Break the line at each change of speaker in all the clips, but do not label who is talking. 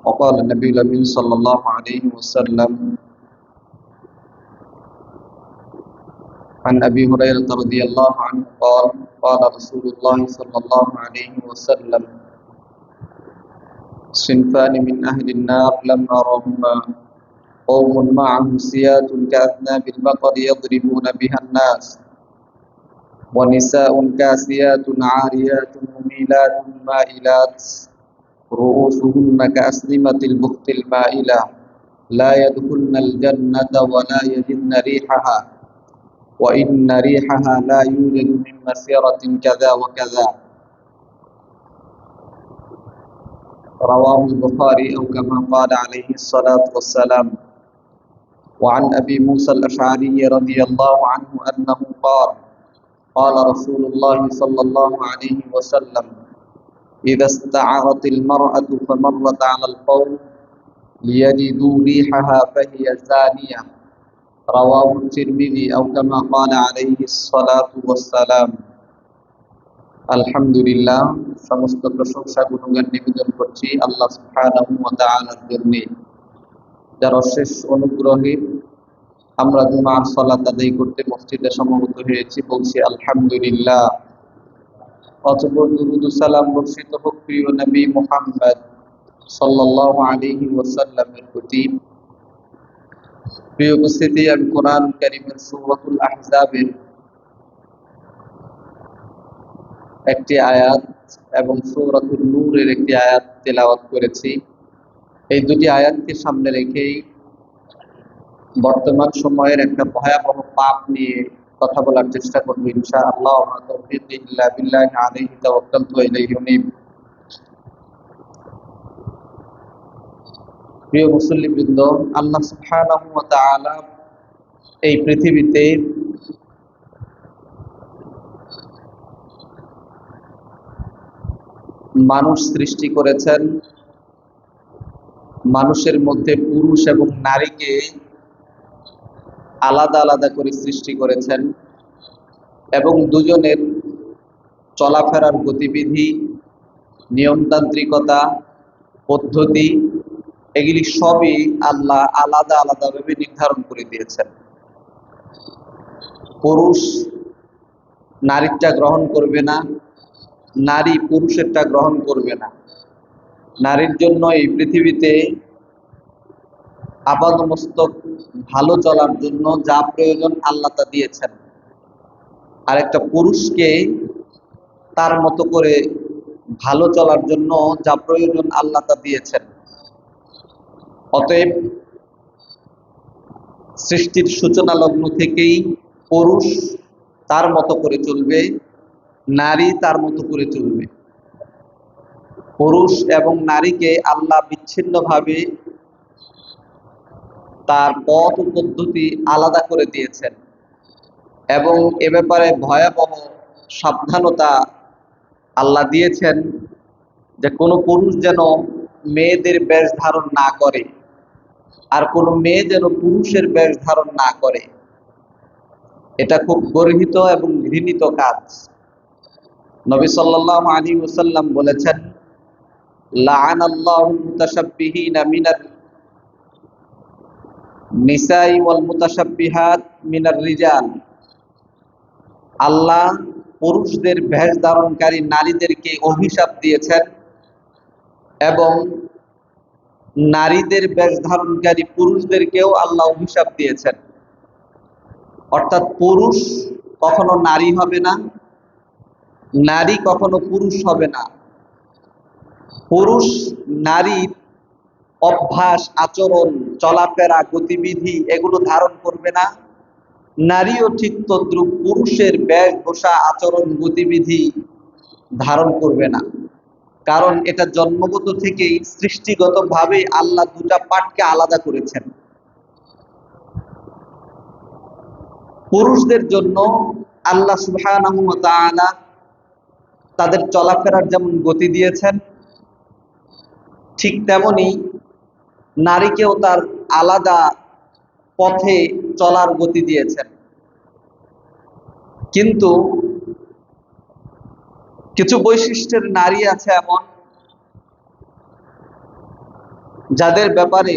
وقال النبي الأمين صلى الله عليه وسلم عن أبي هريرة رضي الله عنه قال قال رسول الله صلى الله عليه وسلم صنفان من أهل النار لم أرهما قوم معهم سيات كأذناب البقر يضربون بها الناس ونساء كاسيات عاريات مميلات مائلات رؤوسهن كأسنمة البخت المائلة لا يدخلن الجنة ولا يجدن ريحها وإن ريحها لا يوجد من مسيرة كذا وكذا رواه البخاري أو كما قال عليه الصلاة والسلام. وعن أبي موسى الأشعري رضي الله عنه أنه قال قال رسول الله صلى الله عليه وسلم إذا استعرت المرأة فمرت على القوم ليجدوا ريحها فهي زانية رواه الترمذي أو كما قال عليه الصلاة والسلام. আলহামদুলিল্লাহ, সমস্ত প্রশংসা গুণগান নিবেদন করছি আল্লাহ সুবহানাহু ওয়া তাআলার জন্য, যার অশেষ অনুগ্রহে আমরা জুমার সালাত আদায় করতে মসজিদে সমবেত হয়েছি। বলছি আলহামদুলিল্লাহ। অতঃপর দুরূদ ও সালাম বর্ষিত হোক প্রিয় নবী মুহাম্মদ সাল্লাল্লাহু আলাইহি ওয়াসাল্লামের প্রতি। প্রিয় উপস্থিতি, আমি কোরআন কারীমের সূরাতুল আহজাবের একটি আয়াত এবং সূরাতুন নূরের একটি আয়াত তেলাওয়াত করেছি। এই দুটি আয়াতকে সামনে রেখেই বর্তমান সময়ের একটা ভয়াবহ পাপ নিয়ে কথা বলার চেষ্টা করব ইনশাআল্লাহ। ওয়া মা তাওফীকি ইল্লা বিল্লাহ, আলাইহি তাওয়াক্কালতু ওয়া ইলাইহি উনীব। প্রিয় মুসল্লিবৃন্দ, আল্লাহ সুবহানাহু ওয়া তাআলা এই পৃথিবীতে মানুষ সৃষ্টি করেছেন। মানুষের মধ্যে পুরুষ এবং নারীকে আলাদা আলাদা করে সৃষ্টি করেছেন এবং দুজনের চলাফেরার গতিবিধি, নিয়মতান্ত্রিকতা, পদ্ধতি এগুলি সবই আল্লাহ আলাদা আলাদাভাবে নির্ধারণ করে দিয়েছেন। পুরুষ নারীরটা গ্রহণ করবে না, নারী পুরুষেরটা গ্রহণ করবে না। নারীর জন্য এই পৃথিবীতে আপাদমস্তক ভালো চলার জন্য যা প্রয়োজন আল্লাহ তা দিয়েছেন, আর একটা পুরুষকে তার মতো করে ভালো চলার জন্য যা প্রয়োজন আল্লাহ তা দিয়েছেন। অতএব সৃষ্টির সূচনা লগ্ন থেকেই পুরুষ তার মতো করে চলবে, নারী তার মতো করে চলবে। পুরুষ এবং নারীকে আল্লাহ বিচ্ছিন্নভাবে তার পথ ও পদ্ধতি আলাদা করে দিয়েছেন এবং এ ব্যাপারে ভয়াবহ সাবধানতা আল্লাহ দিয়েছেন যে কোনো পুরুষ যেন মেয়েদের বেশ ধারণ না করে, আর কোনো মেয়ে যেন পুরুষের বেশ ধারণ না করে। এটা খুব গর্হিত এবং ঘৃণিত কাজ। নবী সাল্লাল্লাহু আলাইহি ওয়াসাল্লাম বলেছেন, লাআনাল্লাহুল মুতাশাব্বিহিনা মিনার নিসাই ওয়াল মুতাশাব্বিহাত মিনার রিজাল। আল্লাহ পুরুষদের বেশ ধারণকারী নারীদেরকে অভিশাপ দিয়েছেন এবং নারীদের বেশ ধারণকারী পুরুষদেরকেও আল্লাহ অভিশাপ দিয়েছেন। অর্থাৎ পুরুষ কখনো নারী হবে না, নারী কখনো পুরুষ হবে না। পুরুষ নারীর অভ্যাস, আচরণ, চলাফেরা, গতিবিধি এগুলো ধারণ করবে না। নারীও ঠিক তদ্রুপ পুরুষের বেশভূষা, আচরণ, গতিবিধি ধারণ করবে না। কারণ এটা জন্মগত থেকেই সৃষ্টিগতভাবে আল্লাহ দুটা পার্টকে আলাদা করেছেন। পুরুষদের জন্য আল্লাহ সুবহানাহু ওয়া তাআলা তাদের চলাফেরার যেমন গতি দিয়েছেন, ঠিক তেমনি নারীকেও তার আলাদা পথে চলার গতি দিয়েছেন। কিন্তু কিছু বৈশিষ্ট্যের নারী আছে এমন যাদের ব্যাপারে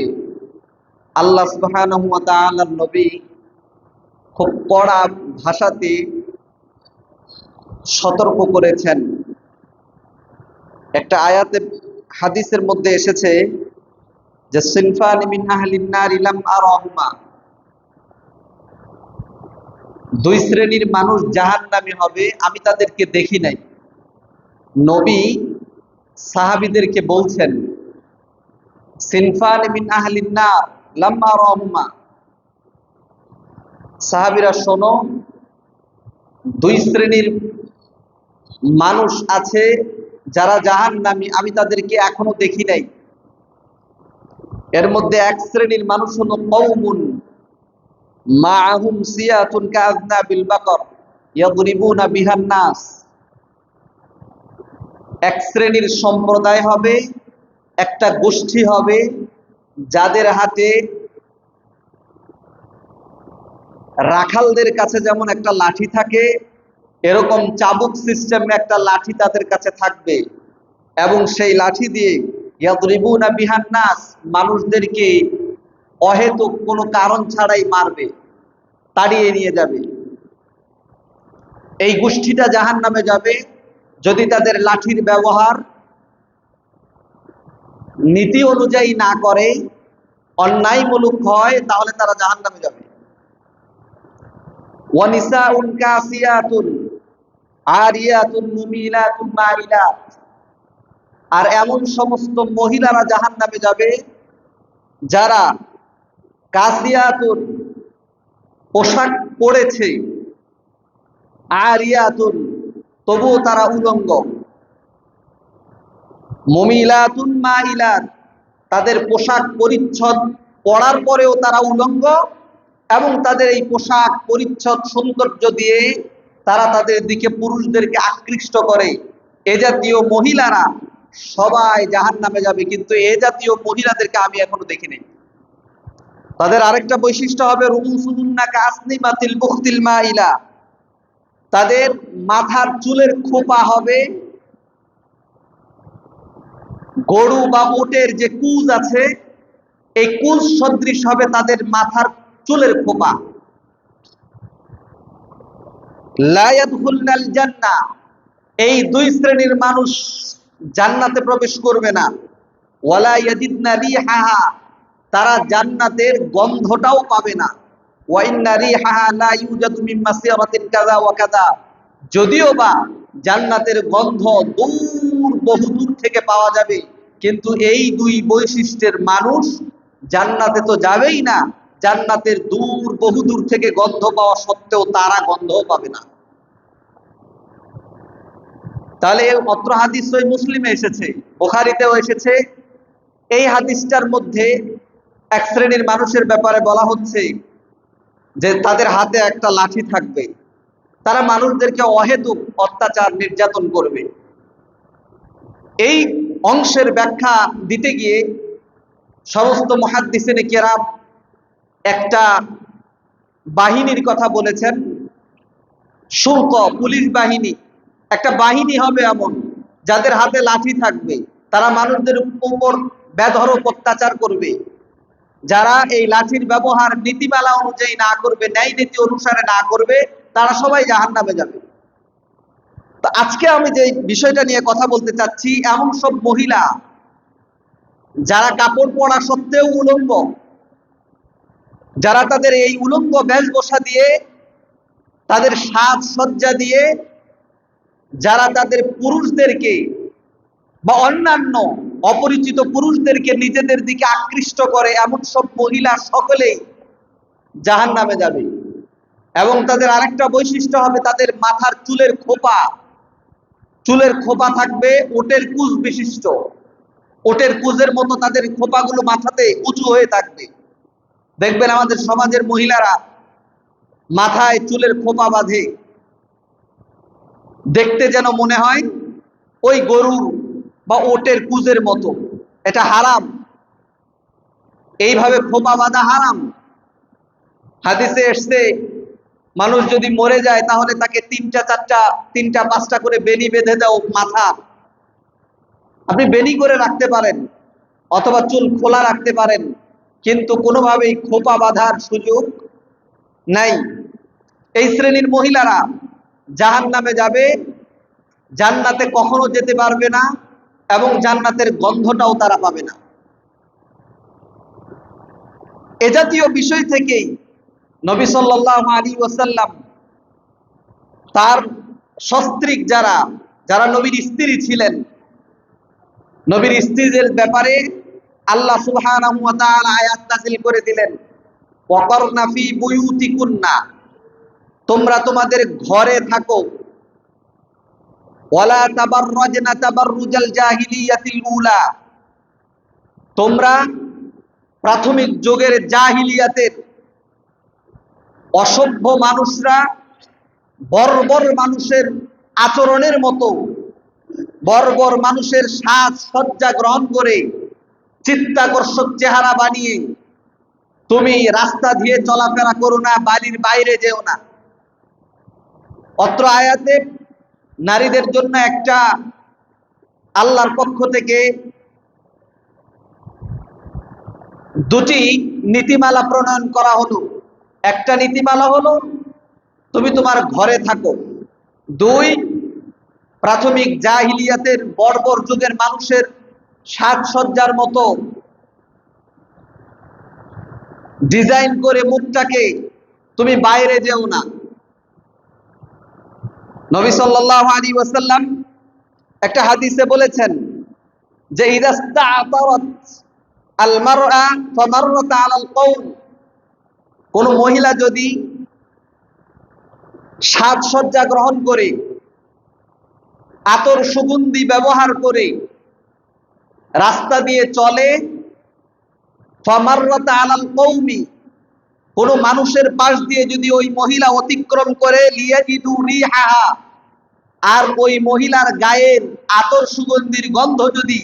আল্লাহ সুবহানাহু ওয়া তাআলার নবী খুব কড়া ভাষাতে সতর্ক করেছেন। একটা আয়াতে হাদিসের মধ্যে এসেছে যে সিনফান মিন আহলিন নারি লাম আরাহুমা, দুই শ্রেণীর মানুষ জাহান্নামী হবে, আমি তাদেরকে দেখি নাই। নবী সাহাবীদেরকে বলছেন সিনফান মিন আহলিন নার লাম আরাহুমা, সাহাবীরা শোনো, দুই শ্রেণীর মানুষ আছে যারা জাহান্নামী, আমি তাদেরকে এখনো দেখি নাই। এর মধ্যে এক শ্রেণীর মানুষ হলো কওমুন মাআহুম সিয়াতুন কাযনাবিল বাকর ইয়াদরিবুনা বিহান নাস। এক শ্রেণীর সম্প্রদায় হবে, একটা গোষ্ঠী হবে, যাদের হাতে রাখালদের কাছে যেমন একটা লাঠি থাকে, এরকম চাবুক সিস্টেমে একটা লাঠি তাদের কাছে থাকবে, এবং সেই লাঠি দিয়ে ইয়াদরিবুনা বিহান নাস, মানুষদেরকে অহেতুক কোনো কারণ ছাড়াই মারবে, তাড়িয়ে নিয়ে যাবে। এই গোষ্ঠীটা জাহান্নামে যাবে যদি তাদের লাঠির ব্যবহার নীতি অনুযায়ী না করে, অন্যায়মূলক হয়, তাহলে তারা জাহান্নামে যাবে। ওয়া নিসাউন কাসিয়াতুন আরিয়াতুন মুমিলাতুন মাইলাত, আর এমন সমস্ত মহিলারা জাহান্নামে যাবে যারা কাসিয়াতুন পোশাক পরেছে, আরিয়াতুন তবুও তারা উলঙ্গ, মুমিলাতুন মাইলাত তাদের পোশাক পরিচ্ছদ পরার পরেও তারা উলঙ্গ, এবং তাদের এই পোশাক পরিচ্ছদ সৌন্দর্য দিয়ে তারা তাদের দিকে পুরুষদেরকে আকৃষ্ট করে। এ জাতীয় মহিলারা সবাই জাহান্নামে যাবে, কিন্তু এ জাতীয় মহিলাদেরকে আমি এখনো দেখিনি। তাদের আরেকটা বৈশিষ্ট্য হবে রুউসুহুন্না কাসনিমাতিল বুখতিল মাইলা, তাদের মাথার চুলের খোপা হবে গরু বা উটের যে কুজ আছে, এই কুজ সদৃশ হবে তাদের মাথার চুলের খোপা। লা ইয়াদখুলনাল জান্নাহ, এই দুই শ্রেণীর মানুষ জান্নাতে প্রবেশ করবে না। ওয়ালা ইয়াজিদনা রিহাহা, তারা জান্নাতের গন্ধটাও পাবে না। ওয়া ইন্না রিহাহা লা ইউজাদু মিন মাসিরাতিন কাযা ওয়া কাযা, যদিও বা জান্নাতের গন্ধ দূর বহুদূর থেকে পাওয়া যাবে, কিন্তু এই দুই বৈশিষ্ট্যের মানুষ জান্নাতে তো যাবেই না, জান্নাতের দূর বহুদূর থেকে গন্ধ পাওয়া সত্ত্বেও তারা গন্ধও পাবে না। তাহলে এই অত্র হাদিস সহিহ মুসলিমে এসেছে, বুখারীতেও এসেছে। এই হাদিসটার মধ্যে এক শ্রেণীর মানুষের ব্যাপারে বলা হচ্ছে যে তাদের হাতে একটা লাঠি থাকবে, তারা মানুষদেরকে অহেতুক অত্যাচার নির্যাতন করবে। এই অংশের ব্যাখ্যা দিতে গিয়ে সমস্ত মুহাদ্দিসিনে কেরাম একটা বাহিনীর কথা বলেছেন, শুল্ক পুলিশ বাহিনী, একটা বাহিনী হবে এমন যাদের হাতে লাঠি থাকবে, তারা মানুষদের উপর বেধড়ক অত্যাচার করবে। যারা এই লাঠির ব্যবহার নীতিমালা অনুযায়ী না করবে, ন্যায় নীতি অনুসারে না করবে, তারা সবাই জাহান্নামে যাবে। তো আজকে আমি যে বিষয়টা নিয়ে কথা বলতে চাচ্ছি, এমন সব মহিলা যারা কাপড় পরা সত্ত্বেও উলঙ্গ, যারা তাদের এই উলঙ্গ বেশভূষা দিয়ে, তাদের সাজসজ্জা দিয়ে, যারা তাদের পুরুষদেরকে বা অন্যান্য অপরিচিত পুরুষদেরকে নিজেদের দিকে আকৃষ্ট করে, এমন সব মহিলা সকলেই জাহান্নামে যাবে। এবং তাদের আরেকটা বৈশিষ্ট্য হবে, তাদের মাথার চুলের খোপা থাকবে ওটের কুজ বিশিষ্ট, ওটের কুজের মতো তাদের খোপাগুলো মাথাতে উঁচু হয়ে থাকবে। দেখবেন আমাদের সমাজের মহিলারা মাথায় চুলের খোপা বাঁধে, দেখতে যেন মনে হয় ওই গরুর বা ওটের কুজের মতো। এটা হারাম, এইভাবে খোপা বাঁধা হারাম। হাদিসে এসছে মানুষ যদি মরে যায় তাহলে তাকে তিনটা পাঁচটা করে বেনি বেঁধে দাও মাথা, আপনি বেনি করে রাখতে পারেন, অথবা চুল খোলা রাখতে পারেন, কিন্তু কোনোভাবেই খোপা বাঁধার সুযোগ নাই। এই শ্রেণীর মহিলারা জাহান্নামে যাবে, জান্নাতে কখনো যেতে পারবে না এবং জান্নাতের গন্ধটাও তারা পাবে না। এ জাতীয় বিষয় থেকেই নবী সাল্লাল্লাহু আলাইহি ওয়াসাল্লাম তার সস্ত্রীক যারা নবীর স্ত্রী ছিলেন, নবীর স্ত্রীদের ব্যাপারে আল্লাহ সুবহানাহু ওয়া তাআলা আয়াত নাযিল করে দিলেন, ওয়াকারনা ফি বুয়ুতিকুন্না, তোমরা তোমাদের ঘরে থাকো, ওয়ালা তাবাররাজনা তাবাররুজাল জাহিলিয়াতিল উলা, তোমরা প্রাথমিক যুগের জাহিলিয়াতের অসভ্য মানুষরা বর্বর মানুষের আচরণের মতো, বর্বর মানুষের সাজ সজ্জা গ্রহণ করে চিত্তাকর্ষক চেহারা বানিয়ে তুমি রাস্তা দিয়ে চলাফেরা করো না, বাড়ির বাইরে যেও না। অত্র আয়াতে নারীদের জন্য একটা আল্লাহর পক্ষ থেকে দুটি নীতিমালা প্রণয়ন করা হলো। একটা নীতিমালা হলো তুমি তোমার ঘরে থাকো। দুই, প্রাথমিক জাহিলিয়াতের বর্বর যুগের মানুষের সাজসজ্জার মতো ডিজাইন করে মুখটাকে তুমি বাইরে যেও না। নবী সাল্লাল্লাহু আলাইহি ওয়াসাল্লাম একটা হাদিসে বলেছেন যে ইদাস্তাআতারাত আল মারআ ফামাররাত আলাল কওম, কোন মহিলা যদি সাজসজ্জা গ্রহণ করে আতর সুগন্ধি ব্যবহার করে রাস্তা দিয়ে চলে, ফামাররাত আলাল কওমি, কোন মানুষের পাশ দিয়ে যদি ওই মহিলা অতিক্রম করে, লিয়াজিদু রিহাহা, আর ওই মহিলার গায়ের আতর সুগন্ধির গন্ধ যদি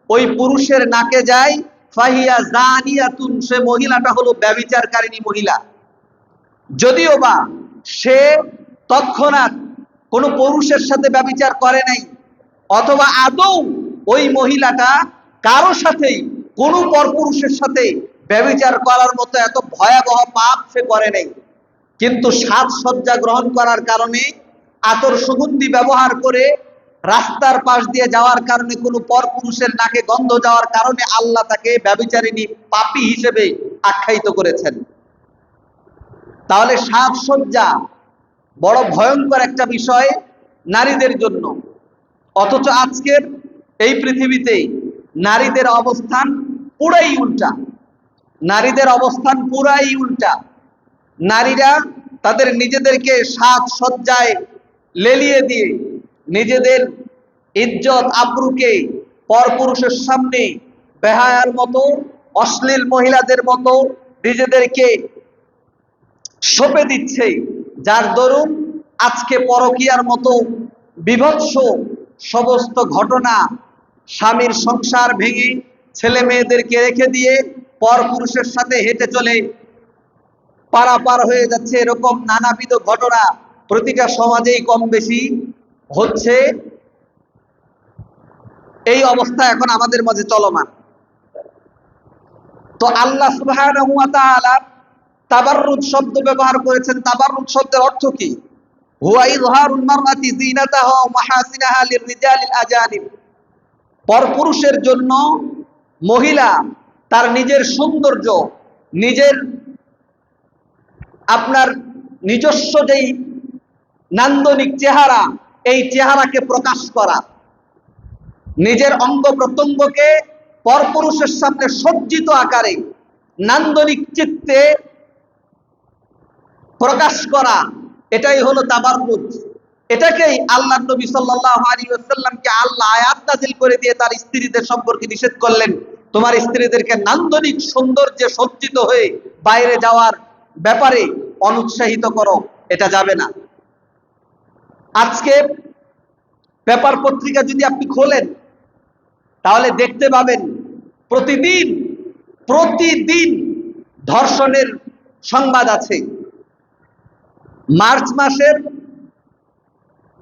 ওই পুরুষের নাকে যায়, ফাহিয়া জানিয়াতুন, সে মহিলাটা হলো ব্যভিচারকারিণী মহিলা। যদিও বা সে তৎক্ষণাৎ কোনো পুরুষের সাথে ব্যভিচার করে নাই, অথবা আদৌ ওই মহিলাটা কারো সাথেই কোনো পরপুরুষের সাথে ব্যভিচার করার মতো এত ভয়াবহ পাপ সে করে নাই, কিন্তু সাজসজ্জা গ্রহণ করার কারণে, আতর সুগন্ধি ব্যবহার করে রাস্তার পাশ দিয়ে যাওয়ার কারণে, কোনো পরপুরুষের নাকে গন্ধ যাওয়ার কারণে আল্লাহ তাকে ব্যভিচারিণী পাপী হিসেবে আখ্যায়িত করেছেন। তাহলে সাজসজ্জা বড় ভয়ঙ্কর একটা বিষয় নারীদের জন্য। অথচ আজকের এই পৃথিবীতে নারীদের অবস্থান পুরাই উল্টা। নারীদের অবস্থান পুরাই উল্টা। নারীরা তাদের নিজেদেরকে সাজসজ্জায় লেলিয়ে দিয়ে নিজেদের ইজ্জত আবরুকে পরপুরুষের সামনে বেহায়ার মতো, অশ্লীল মহিলাদের মতো নিজেদেরকে সঁপে দিচ্ছে, যার দরুন আজকে পরকীয়ার মতো বিভৎস সমস্ত ঘটনা, স্বামীর সংসার ভেঙে ছেলে মেয়েদেরকে রেখে দিয়ে পরপুরুষের সাথে হেঁটে চলে পারাপার হয়ে যাচ্ছে, এরকম নানাবিধ ঘটনা প্রতিটা সমাজেই কম বেশি হচ্ছে। এই অবস্থা এখন আমাদের মাঝে চলমান। তো আল্লাহ সুবহানাহু ওয়া তাআলা তাবাররুজ শব্দ ব্যবহার করেছেন। তাবাররুজ শব্দের অর্থ কি? হুয়া ইযহারুল মারআতি যিনাতাহা ওয়া মাহাসিনাহা লিররিজালিল আজানিব, পরপুরুষের জন্য মহিলা তার নিজের সৌন্দর্য, নিজের আপনার নিজস্ব যেই নান্দনিক চেহারা, এই চেহারাকে প্রকাশ করা, নিজের অঙ্গ প্রত্যঙ্গকে পরপুরুষের সামনে সজ্জিত আকারে নান্দনিক চিত্তে প্রকাশ করা, এটাই হলো তাবাররুজ। এটাকেই আল্লাহর নবী সাল্লাল্লাহু আলাইহি ওয়াসাল্লামকে আল্লাহ আয়াত নাযিল করে দিয়ে তার স্ত্রীদের সম্পর্কে নিষেধ করলেন, তোমার স্ত্রীদেরকে নান্দনিক সৌন্দর্যে সজ্জিত হয়ে বাইরে যাওয়ার ব্যাপারে অনুৎসাহিত করো, এটা যাবে না। আজকে পেপার পত্রিকা যদি আপনি খোলেন তাহলে দেখতে পাবেন প্রতিদিন ধর্ষণের সংবাদ আছে। মার্চ মাসের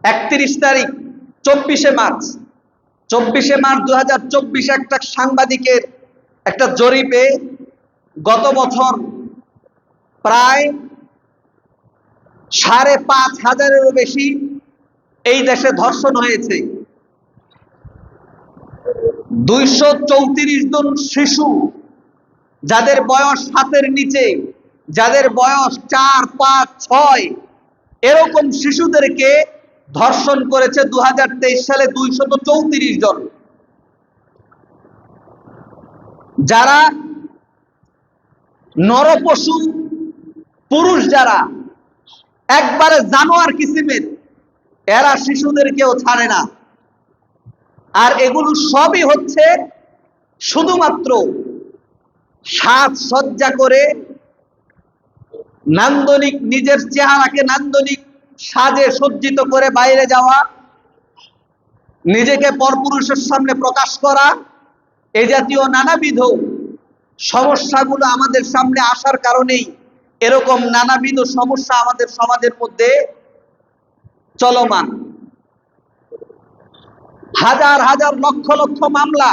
31 তারিখ, 24শে মার্চ 2024 একটা সাংবাদিকের একটা জরিপে গত বছর প্রায় ৫,৫০০-এরও বেশি এই দেশে ধর্ষণ হয়েছে। ২৩৪ জন শিশু, যাদের বয়স ৭-এর নিচে, যাদের বয়স ৪, ৫, ৬, এরকম শিশুদেরকে ধর্ষণ করেছে ২০২৩ সালে ২৩৪ জন। যারা নরপশু পুরুষ, যারা একবারে জানোয়ার কিসিমের, এরা শিশুদেরকেও ছাড়ে না। আর এগুলো সবই হচ্ছে শুধুমাত্র সাজসজ্জা করে, নান্দনিক, নিজের চেহারাকে নান্দনিক সাজে সজ্জিত করে বাইরে যাওয়া, নিজেকে পরপুরুষের সামনে প্রকাশ করা, এ জাতীয় নানাবিধ সমস্যাগুলো আমাদের সামনে আসার কারণেই এরকম নানাবিধ সমস্যা আমাদের সমাজের মধ্যে চলমান। হাজার হাজার লক্ষ লক্ষ মামলা,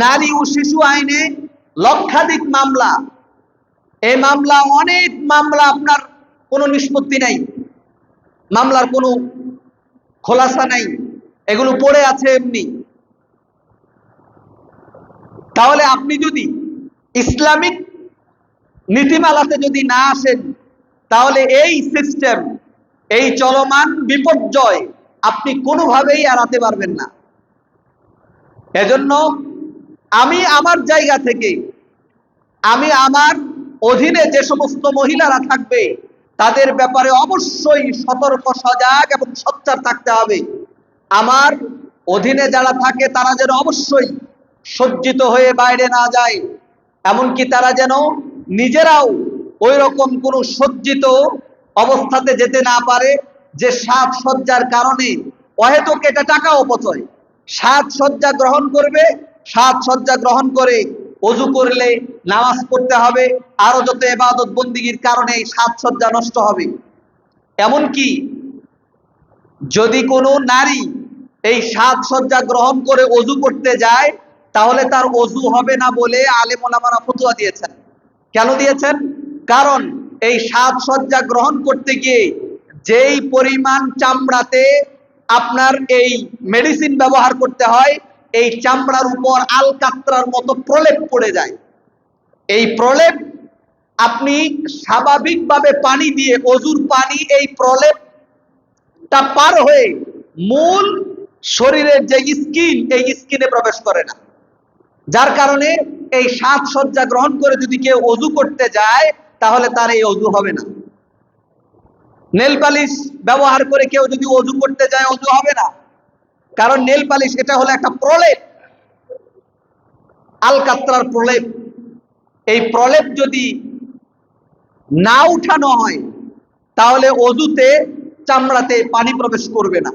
নারী ও শিশু আইনে লক্ষাধিক মামলা। এই মামলা, অনেক মামলা আপনার কোনো নিষ্পত্তি নাই, মামলার কোনো খোলাসা নাই, এগুলো পড়ে আছে এমনি। তাহলে আপনি যদি ইসলামিক নীতিমালাতে যদি না আসেন, তাহলে এই সিস্টেম, এই চলমান বিপর্যয় আপনি কোনোভাবেই এড়াতে পারবেন না। এজন্য আমি আমার জায়গা থেকে, আমি আমার অধীনে যে সমস্ত মহিলারা থাকবে তাদের ব্যাপারে অবশ্যই সতর্ক, সজাগ এবং সোচ্চার থাকতে হবে। আমার অধীনে যারা থাকে তারা যেন অবশ্যই সজ্জিত হয়ে বাইরে না যায়, এমনকি তারা যেন নিজেরাও ওই রকম কোনো সজ্জিত অবস্থাতে যেতে না পারে যে সাজসজ্জার কারণে অহেতুক এটা টাকা অপচয়। সাজসজ্জা গ্রহণ করবে, সাজসজ্জা গ্রহণ করে ওযু করলে, নামাজ পড়তে হবে, আরো যত ইবাদত বন্দিগির কারণে এই সাজসজ্জা নষ্ট হবে। এমনকি যদি কোনো নারী এই সাজসজ্জা গ্রহণ করে ওযু করতে যায়, তাহলে তার ওযু হবে না বলে আলেম ওলামারা ফতোয়া দিয়েছেন। কেন দিয়েছেন? কারণ এই সাজসজ্জা গ্রহণ করতে গিয়ে যেই পরিমাণ চামড়াতে আপনার এই মেডিসিন ব্যবহার করতে হয়, এই চামড়ার উপর আলকাত্রার মতো প্রলেপ পড়ে যায়। এই প্রলেপ আপনি স্বাভাবিকভাবে পানি দিয়ে, ওযুর পানি, এই প্রলেপটা পার হয়ে মূল শরীরের যে স্কিন, এই স্কিনে প্রবেশ করে না। যার কারণে এই সাজসজ্জা গ্রহণ করে যদি কেউ ওযু করতে যায়, তাহলে তার এই ওযু হবে না। নেল পালিশ ব্যবহার করে কেউ যদি ওযু করতে যায়, ওযু হবে না। কারণ নেল পালিশ এটা হলো একটা প্রলেপ, আলকাত্রার প্রলেপ। এই প্রলেপ যদি না উঠানো হয়, তাহলে ওযুতে, চামড়াতে পানি প্রবেশ করবে না।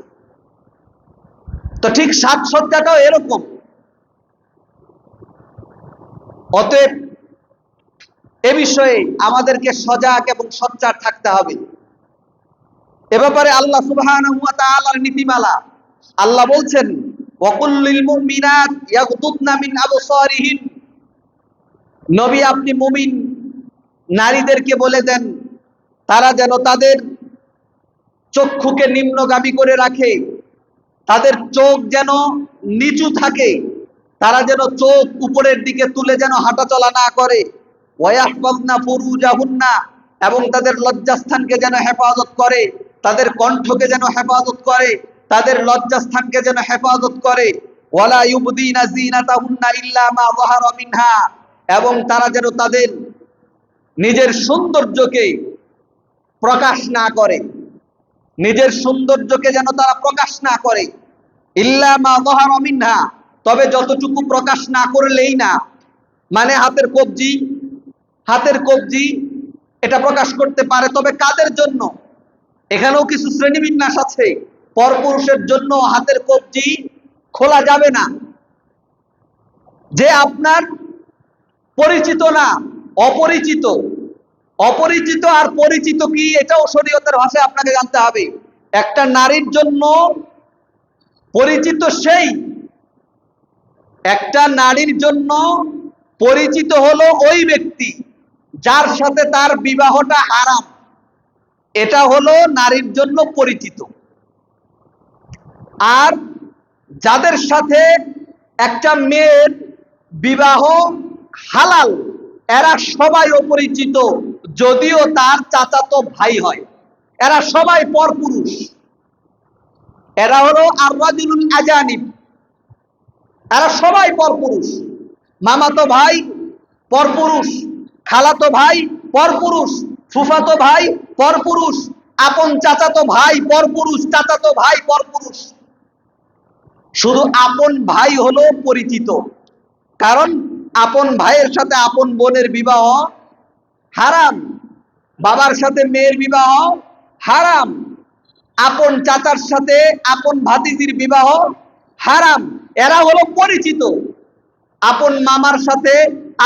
তো ঠিক সাজসজ্জাটাও এরকম। অতএব এ বিষয়ে আমাদেরকে সজাগ এবং সোচ্চার থাকতে হবে। এ ব্যাপারে আল্লাহ সুবহানাহু ওয়া তাআলার নীতিমালা, আল্লাহ বলছেন, ওয়াকুল লিল মুমিনাত ইয়াগদুদনা মিন আবসারিহিন। নবী, আপনি মুমিন নারীদেরকে বলে দেন তারা যেন তাদের চক্ষুকে নিম্নগামী করে রাখে, তাদের চোখ যেন নিচু থাকে, তারা যেন চোখ উপরের দিকে তুলে যেন হাঁটাচলা না করে। ওয়াহফাযনা ফুরুজাহুন্না, এবং তাদের লজ্জাস্থানকে যেন হেফাজত করে, তাদের কণ্ঠকে যেন হেফাজত করে, তাদের লজ্জাস্থানকে যেন হেফাজত করে। ওয়ালা ইউবদিনা যিনাতাহুন্না ইল্লা মা যাহারা মিনহা, এবং তারা যেন তাদের নিজের সৌন্দর্যকে প্রকাশ না করে, নিজের সৌন্দর্যকে যেন তারা প্রকাশ না করে। ইল্লা মা যাহারা মিনহা, তবে যতটুকু প্রকাশ না করলেই না, মানে হাতের কবজি এটা প্রকাশ করতে পারে, তবে কাদের জন্য? এখানেও কিছু শ্রেণীবিন্যাস আছে। পরপুরুষের জন্য হাতের কবজি খোলা যাবে না। যে আপনার পরিচিত না, অপরিচিত। অপরিচিত আর পরিচিত কি, এটাও শরীয়তের ভাষায় আপনাকে জানতে হবে। একটা নারীর জন্য পরিচিত সেই একটা নারীর জন্য পরিচিত হলো ওই ব্যক্তি যার সাথে তার বিবাহটা হারাম, এটা হলো নারীর জন্য পরিচিত। আর যাদের সাথে একটা মেয়ের বিবাহ হালাল, এরা সবাই অপরিচিত, যদিও তার চাচাতো ভাই হয়। এরা সবাই পরপুরুষ। এরা হলো আর-রাজুলুল আজানিব, এরা সবাই পরপুরুষ। মামাতো ভাই পরপুরুষ, খালাতো ভাই পরপুরুষ, ফুফাতো ভাই পরপুরুষ, আপন চাচাতো ভাই পরপুরুষ, চাচাতো ভাই পরপুরুষ। শুধু আপন ভাই হলো পরিচিত, কারণ আপন ভাইয়ের সাথে আপন বোনের বিবাহ হারাম, বাবার সাথে মেয়ের বিবাহ হারাম, আপন চাচার সাথে আপন ভাতিজির বিবাহ হারাম। এরা হলো পরিচিত। আপন মামার সাথে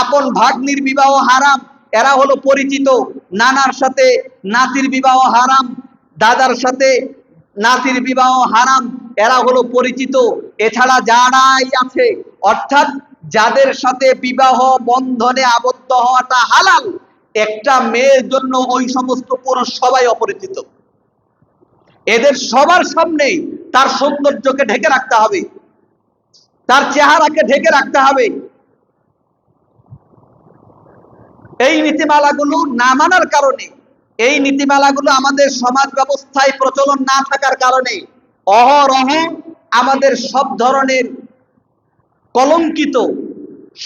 আপন ভাগ্নির বিবাহ হারাম, এরা হলো পরিচিত। নানার সাথে নাতির বিবাহ হারাম, দাদার সাথে নাতির বিবাহ হারাম, এরা হলো পরিচিত। এছাড়া যারাই আছে, অর্থাৎ যাদের সাথে বিবাহ বন্ধনে আবদ্ধ হওয়াটা হালাল, একটা মেয়ের জন্য ওই সমস্ত পুরুষ সবাই অপরিচিত। এদের সবার সামনে তার সৌন্দর্যকে ঢেকে রাখতে হবে, তার চেহারাকে ঢেকে রাখতে হবে। এই নীতিমালাগুলো না মানার কারণে, এই নীতিমালাগুলো আমাদের সমাজ ব্যবস্থায় প্রচলন না থাকার কারণে অহরহ আমাদের সব ধরনের কলঙ্কিত,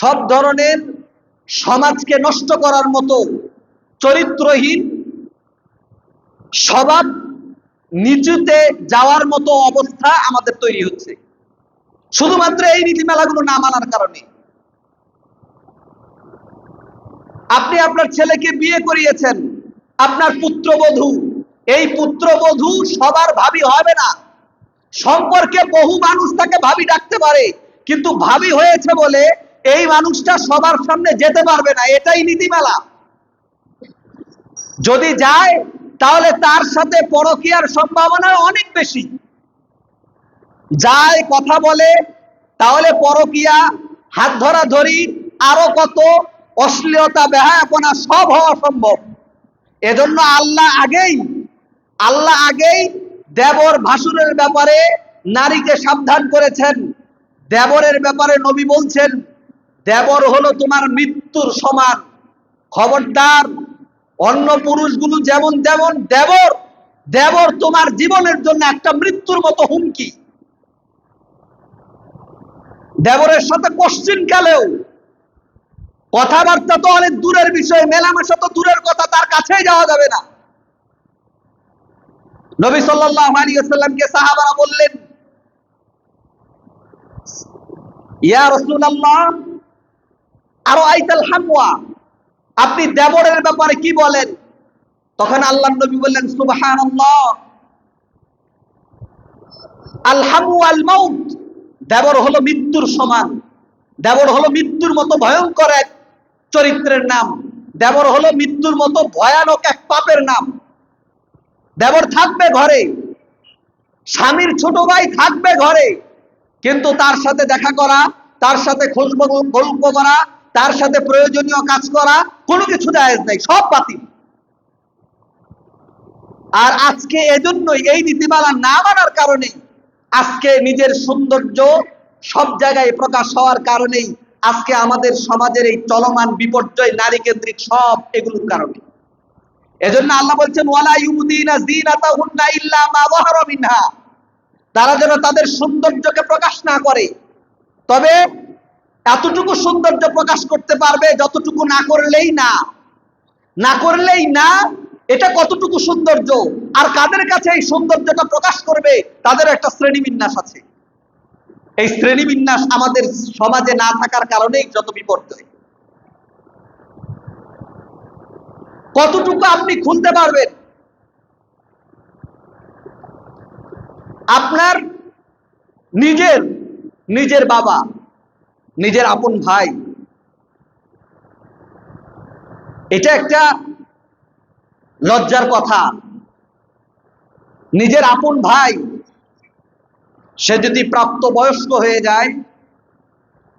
সব ধরনের সমাজকে নষ্ট করার মতো চরিত্রহীন, স্বভাব নিচুতে যাওয়ার মতো অবস্থা আমাদের তৈরি হচ্ছে, শুধুমাত্র এই নীতিমালাগুলো না মানার কারণে। আপনি আপনার ছেলেকে বিয়ে করিয়েছেন, আপনার পুত্রবধূ, এই পুত্রবধূ সবার ভাবি হবে না। সম্পর্কে বহু মানুষ তাকে ভাবি ডাকতে পারে, কিন্তু ভাবি হয়েছে বলে এই মানুষটা সবার সামনে যেতে পারবে না, এটাই নীতিমালা। যদি যায় তাহলে তার সাথে পরকীয়ার সম্ভাবনা অনেক বেশি। যায় কথা বলে, তাহলে পরকীয়া, হাত ধরাধরি, আরো কত অশ্লীলতা, বেহায়াপনা সব হওয়া সম্ভব। এজন্য আল্লাহ আগেই দেবর ভাসুরের ব্যাপারে নারীকে সাবধান করেছেন। দেবরের ব্যাপারে নবী বলছেন, দেবর হলো তোমার মৃত্যুর সমান। খবরদার, অন্য পুরুষগুলো যেমন যেমন, দেবর তোমার জীবনের জন্য একটা মৃত্যুর মতো হুমকি। দেবরের সাথে কোশ্চিন কালেও কথাবার্তা তো অনেক দূরের বিষয়, মেলামেশা তো দূরের কথা, তার কাছেই যাওয়া যাবে না। নবী সাল্লাল্লাহু আলাইহি ওয়াসাল্লামকে সাহাবারা বললেন, ইয়া রাসূলুল্লাহ আরাআইতাল হামওয়া, আপনি দেবরের ব্যাপারে কি বলেন? তখন আল্লাহর নবী বললেন, সুবহানাল্লাহ, আল হামু আল মাউত, দেবর হলো মৃত্যুর সমান। দেবর হলো মৃত্যুর মতো ভয়ঙ্কর এক চরিত্রের নাম। দেবর হলো মৃত্যুর মতো ভয়ানক এক পাপের নাম। দেবর থাকবে ঘরে, স্বামীর ছোট ভাই থাকবে ঘরে, কিন্তু তার সাথে দেখা করা, তার সাথে গল্প করা, তার সাথে প্রয়োজনীয় কাজ করা, কোনো কিছু জায়েজ নাই, সব বাতিল। আর আজকে এজন্যই এই নীতিমালা না মানার কারণে, আজকে নিজের সৌন্দর্য সব জায়গায় প্রকাশ হওয়ার কারণেই আজকে আমাদের সমাজের এই চলমান বিপর্যয়, নারী কেন্দ্রিক সব এগুলোর কারণে। এজন্য আল্লাহ বলছেন, ওয়ালা ইউবদিনা যিনাতাহুন্না ইল্লা মা যাহারা মিনহা, তারা যেন তাদের সৌন্দর্যকে প্রকাশ না করে, তবে এতটুকু সৌন্দর্য প্রকাশ করতে পারবে যতটুকু না করলেই না। এটা কতটুকু সৌন্দর্য, আর কাদের কাছে এই সৌন্দর্যটা প্রকাশ করবে, তাদের একটা শ্রেণীবিন্যাস আছে। এই শ্রেণীবিন্যাস আমাদের সমাজে না থাকার কারণেই যত বিপর্যয়। কতটুকু আপনি খুলতে পারবেন? আপনার নিজের বাবা, নিজের আপন ভাই, এটা একটা লজ্জার কথা। নিজের আপন ভাই, সে যদি প্রাপ্তবয়স্ক হয়ে যায়,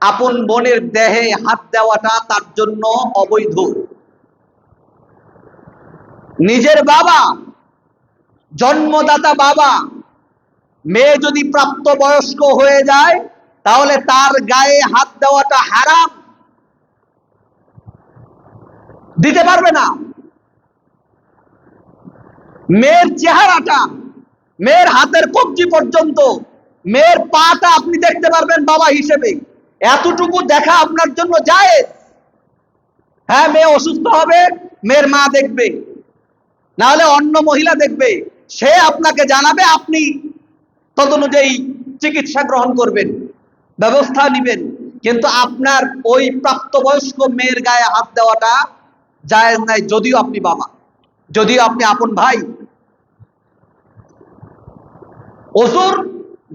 আপন বোনের দেহে হাত দেওয়াটা তার জন্য অবৈধ। নিজের বাবা, জন্মদাতা বাবা, মেয়ে যদি প্রাপ্তবয়স্ক হয়ে যায় তাহলে তার গায়ে হাত দেওয়াটা হারাম, দিতে পারবে না। মেয়ের চেহারাটা, মেয়ের হাতের কবজি পর্যন্ত, মেয়ের পাটা আপনি দেখতে পারবেন বাবা হিসেবে, এতটুকু দেখা আপনার জন্য জায়েজ। হ্যাঁ, মেয়ে অসুস্থ হবে, মেয়ের মা দেখবে, না হলে অন্য মহিলা দেখবে, সে আপনাকে জানাবে, আপনি তদনুযায়ী চিকিৎসা গ্রহণ করবেন, ব্যবস্থা নেবেন। কিন্তু আপনার ওই প্রাপ্তবয়স্ক মেয়ের গায়ে হাত দেওয়াটা জায়েজ নাই, যদিও আপনি বাবা, যদিও আপনি আপন ভাই। ওজুর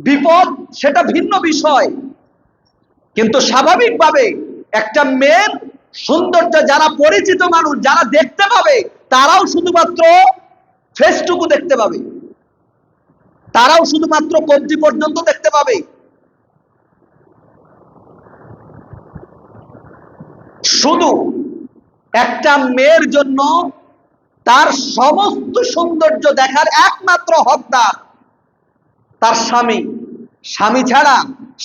বিপদ সেটা ভিন্ন বিষয়, কিন্তু স্বাভাবিকভাবে একটা মেয়ের সৌন্দর্য যারা পরিচিত মানুষ, যারা দেখতে পাবে, তারাও শুধুমাত্র ফেসটুকু দেখতে পাবে, তারাও শুধুমাত্র কবজি পর্যন্ত দেখতে পাবে। শুধু একটা মেয়ের জন্য তার সমস্ত সৌন্দর্য দেখার একমাত্র হকদার তার স্বামী। স্বামী ছাড়া,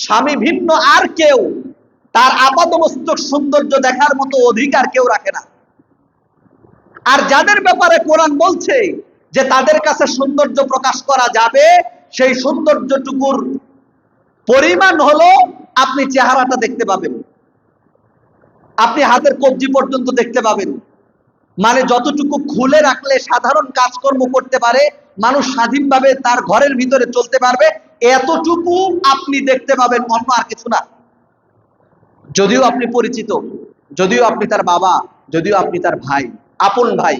স্বামী ভিন্ন আর কেউ তার আপাতমস্তক সৌন্দর্য দেখার মতো অধিকার কেউ রাখে না। আর যাদের ব্যাপারে কোরআন বলছে যে তাদের কাছে সৌন্দর্য প্রকাশ করা যাবে, সেই সৌন্দর্যটুকুর পরিমাণ হলো আপনি চেহারাটা দেখতে পাবেন, আপনি হাতের কবজি পর্যন্ত দেখতে পাবেন। মানে যতটুকু খুলে রাখলে সাধারণ কাজকর্ম করতে পারে, মানুষ স্বাধীনভাবে তার ঘরের ভিতরে চলতে পারবে, এতটুকু আপনি দেখতে পাবেন, অন্য আর কিছু না। যদিও আপনি পরিচিত, যদিও আপনি তার বাবা, যদিও আপনি তার ভাই, আপন ভাই।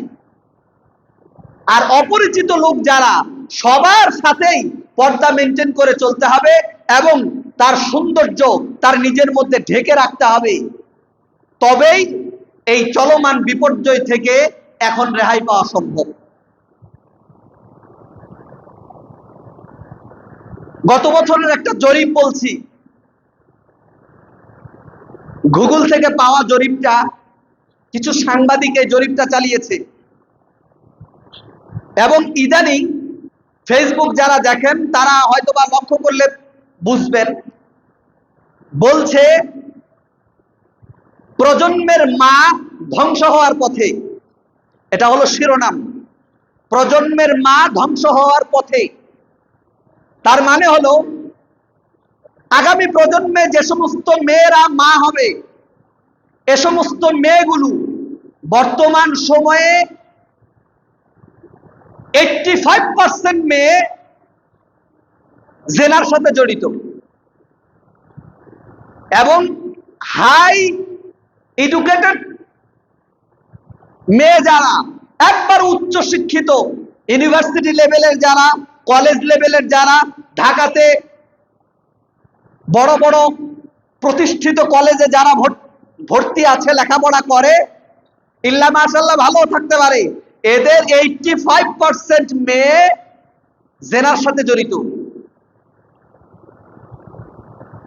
আর অপরিচিত লোক যারা, সবার সাথেই পর্দা মেনটেন করে চলতে হবে এবং তার সৌন্দর্য তার নিজের মধ্যে ঢেকে রাখতে হবে, তবেই এই চলমান বিপর্যয় থেকে এখন রেহাই পাওয়া সম্ভব। গত বছরের একটা জরিপ বলছি, গুগল থেকে পাওয়া জরিপটা, কিছু সাংবাদিক এই জরিপটা চালিয়েছে এবং ইদানিং ফেসবুক যারা দেখেন তারা হয়তোবা লক্ষ্য করলে বুঝবেন, বলছে প্রজন্মের মা ধ্বংস হওয়ার পথে। এটা হলো শিরোনাম, প্রজন্মের মা ধ্বংস হওয়ার পথে। তার মানে হলো আগামী প্রজন্মে যে সমস্ত মেয়েরা মা হবে, এ সমস্ত মেয়েগুলো বর্তমান সময়ে 85% মেয়ে জেনার সাথে জড়িত এবং হাই এডুকেটেড মেয়ে যারা, একবার উচ্চ শিক্ষিত, ইউনিভার্সিটি লেভেলের যারা, কলেজ লেভেলের যারা, ঢাকাতে বড় বড় প্রতিষ্ঠিত কলেজে যারা ভর্তি আছে, লেখাপড়া করে, ইল্লা মাশাআল্লাহ ভালো থাকতে পারে, এদের 85% মেয়ে জেনার সাথে জড়িত,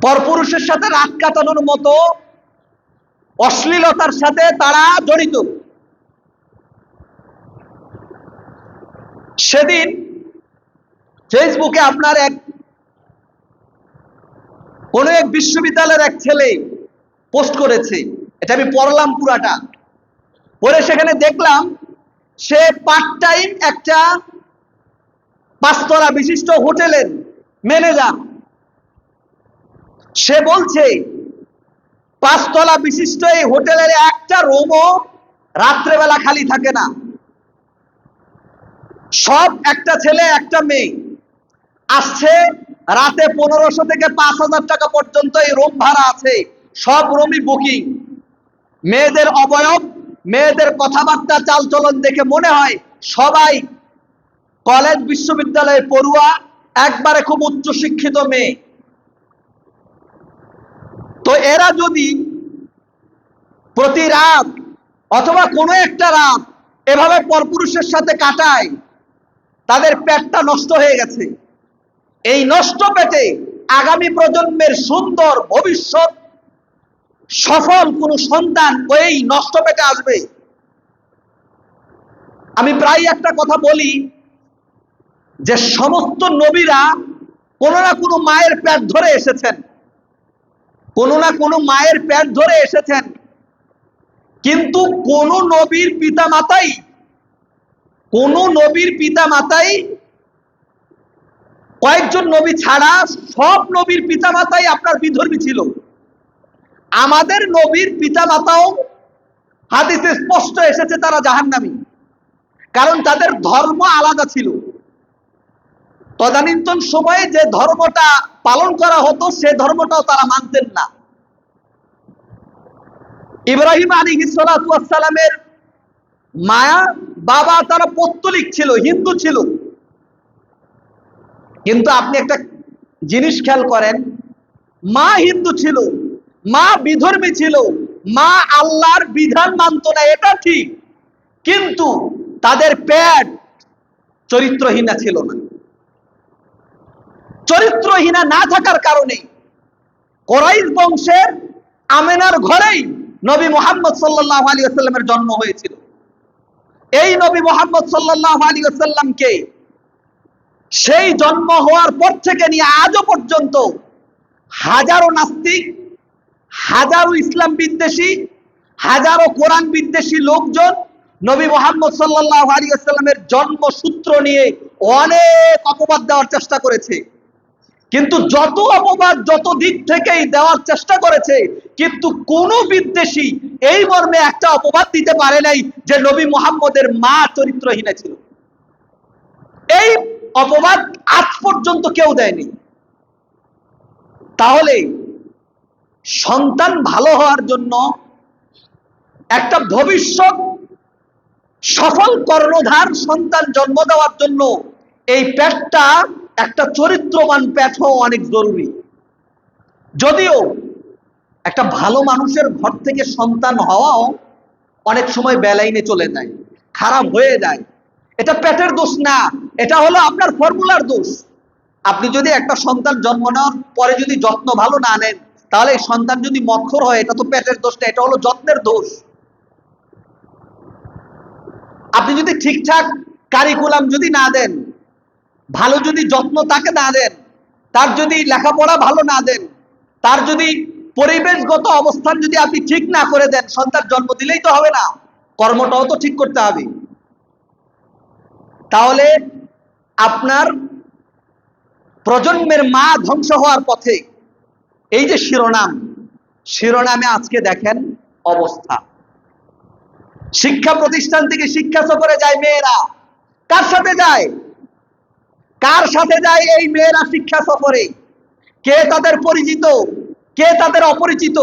পরপুরুষের সাথে রাত কাটানোর মতো অশ্লীলতার সাথে তারা জড়িত। সেদিন ফেসবুকে আপনার কোন এক বিশ্ববিদ্যালয়ের এক ছেলে পোস্ট করেছে, এটা আমি পড়লাম পুরাটা, পরে সেখানে দেখলাম সে পার্ট টাইম একটা 5 তলা বিশিষ্ট হোটেলের ম্যানেজার। সে বলছে 5 তলা বিশিষ্ট এই হোটেলের একটা রুমও রাত্রেবেলা খালি থাকে না, সব একটা ছেলে একটা মেয়ে আসছে, রাতে 1500 থেকে 5000 টাকা পর্যন্ত এই রুম ভাড়া আছে, সব রুমই বুকিং। মেয়েদের অবয়ব, মেয়েদের কথাবার্তা, চালচলন দেখে মনে হয় সবাই কলেজ বিশ্ববিদ্যালয়ে পড়ুয়া, একবারে খুব উচ্চ শিক্ষিত মেয়ে। তো এরা যদি প্রতি রাত অথবা কোনো একটা রাত এভাবে পরপুরুষের সাথে কাটায়, তাদের পেটটা নষ্ট হয়ে গেছে। এই নষ্ট পেটে আগামী প্রজন্মের সুন্দর ভবিষ্যৎ সফল কোন সন্তান ওই নষ্ট পেটে আসবে। আমি প্রায় একটা কথা বলি যে সমস্ত নবীরা কোনো না কোনো মায়ের পেট ধরে এসেছেন, কোনো না কোনো মায়ের পেট ধরে এসেছেন, কিন্তু কোন নবীর পিতা মাতাই কয়েকজন নবী ছাড়া সব নবীর পিতা মাতাই আপনার বিধর্মী ছিল। আমাদের নবীর পিতা মাতাও হাদিসে স্পষ্ট এসেছে তারা জাহান্নামী, কারণ তাদের ধর্ম আলাদা ছিল। তদানীন্তন সময়ে যে ধর্মটা পালন করা হতো সে ধর্মটাও তারা মানতেন না। ইব্রাহিম আলাইহিস সালাতু ওয়াস সালামের মায়া বাবা তারা পৌত্তলিক ছিল, হিন্দু ছিল, কিন্তু আপনি একটা জিনিস খেয়াল করেন, মা হিন্দু ছিল, মা বিধর্মী ছিল, মা আল্লাহর বিধান মানত না, এটা ঠিক, কিন্তু তাদের পেট চরিত্রহীনা ছিল না। চরিত্রহীনা না থাকার কারণে কুরাইশ বংশের আমেনার ঘরেই নবী মুহাম্মদ সাল্লাল্লাহু আলাইহি ওয়াসাল্লামের জন্ম হয়েছিল। এই নবী মুহাম্মদ সাল্লাল্লাহু আলাইহি ওয়াসাল্লামকে সেই জন্ম হওয়ার পর থেকে নিয়ে আজও পর্যন্ত হাজারো নাস্তিক, হাজারো ইসলাম বিদ্বেষী, হাজারো কোরআন বিদ্বেষী লোকজন নবী মুহাম্মদ সাল্লাল্লাহু আলাইহি ওয়াসাল্লামের জন্মসূত্র নিয়ে অনেক অপবাদ দেওয়ার চেষ্টা করেছে, কিন্তু যত অপবাদ যত দিক থেকেই দেওয়ার চেষ্টা করেছে, কিন্তু কোন বিদ্বেষী এই মর্মে একটা অপবাদ দিতে পারে নাই যে নবী মুহাম্মদের মা চরিত্রহীনা ছিল। এই অপবাদ আজ পর্যন্ত কেউ দেয়নি। তাহলে সন্তান ভালো হওয়ার জন্য, একটা ভবিষ্যৎ সফল কর্ণধার সন্তান জন্ম দেওয়ার জন্য এই পেটটা একটা চরিত্রবান পেট হওয়া অনেক জরুরি। যদিও একটা ভালো মানুষের ঘর থেকে সন্তান হওয়াও অনেক সময় বেলাইনে চলে যায়, খারাপ হয়ে যায়, এটা পেটের দোষ না, এটা হলো আপনার ফর্মুলার দোষ। আপনি যদি একটা সন্তান জন্ম নেওয়ার পরে যদি যত্ন ভালো না নেন, তাহলে এই সন্তান যদি মক্ষর হয়, এটা তো পেটের দোষ না, এটা হলো যত্নের দোষ। আপনি যদি ঠিকঠাক কারিকুলাম যদি না দেন, ভালো যদি যত্ন তাকে না দেন, তার যদি লেখাপড়া ভালো না দেন, তার যদি পরিবেশগত অবস্থান যদি আপনি ঠিক না করে দেন, সন্তান জন্ম দিলেই তো হবে না, কর্মটাও তো ঠিক করতে হবে। তাহলে আপনার প্রজন্মের মা ধ্বংস হওয়ার পথে। এই যে শিরোনামে আজকে দেখেন অবস্থা। শিক্ষা প্রতিষ্ঠান থেকে শিক্ষা সফরে যায় মেয়েরা, কার সাথে যায়? কার সাথে যায় এই মেয়েরা শিক্ষা সফরে? কে তাদের পরিচিত, কে তাদের অপরিচিত?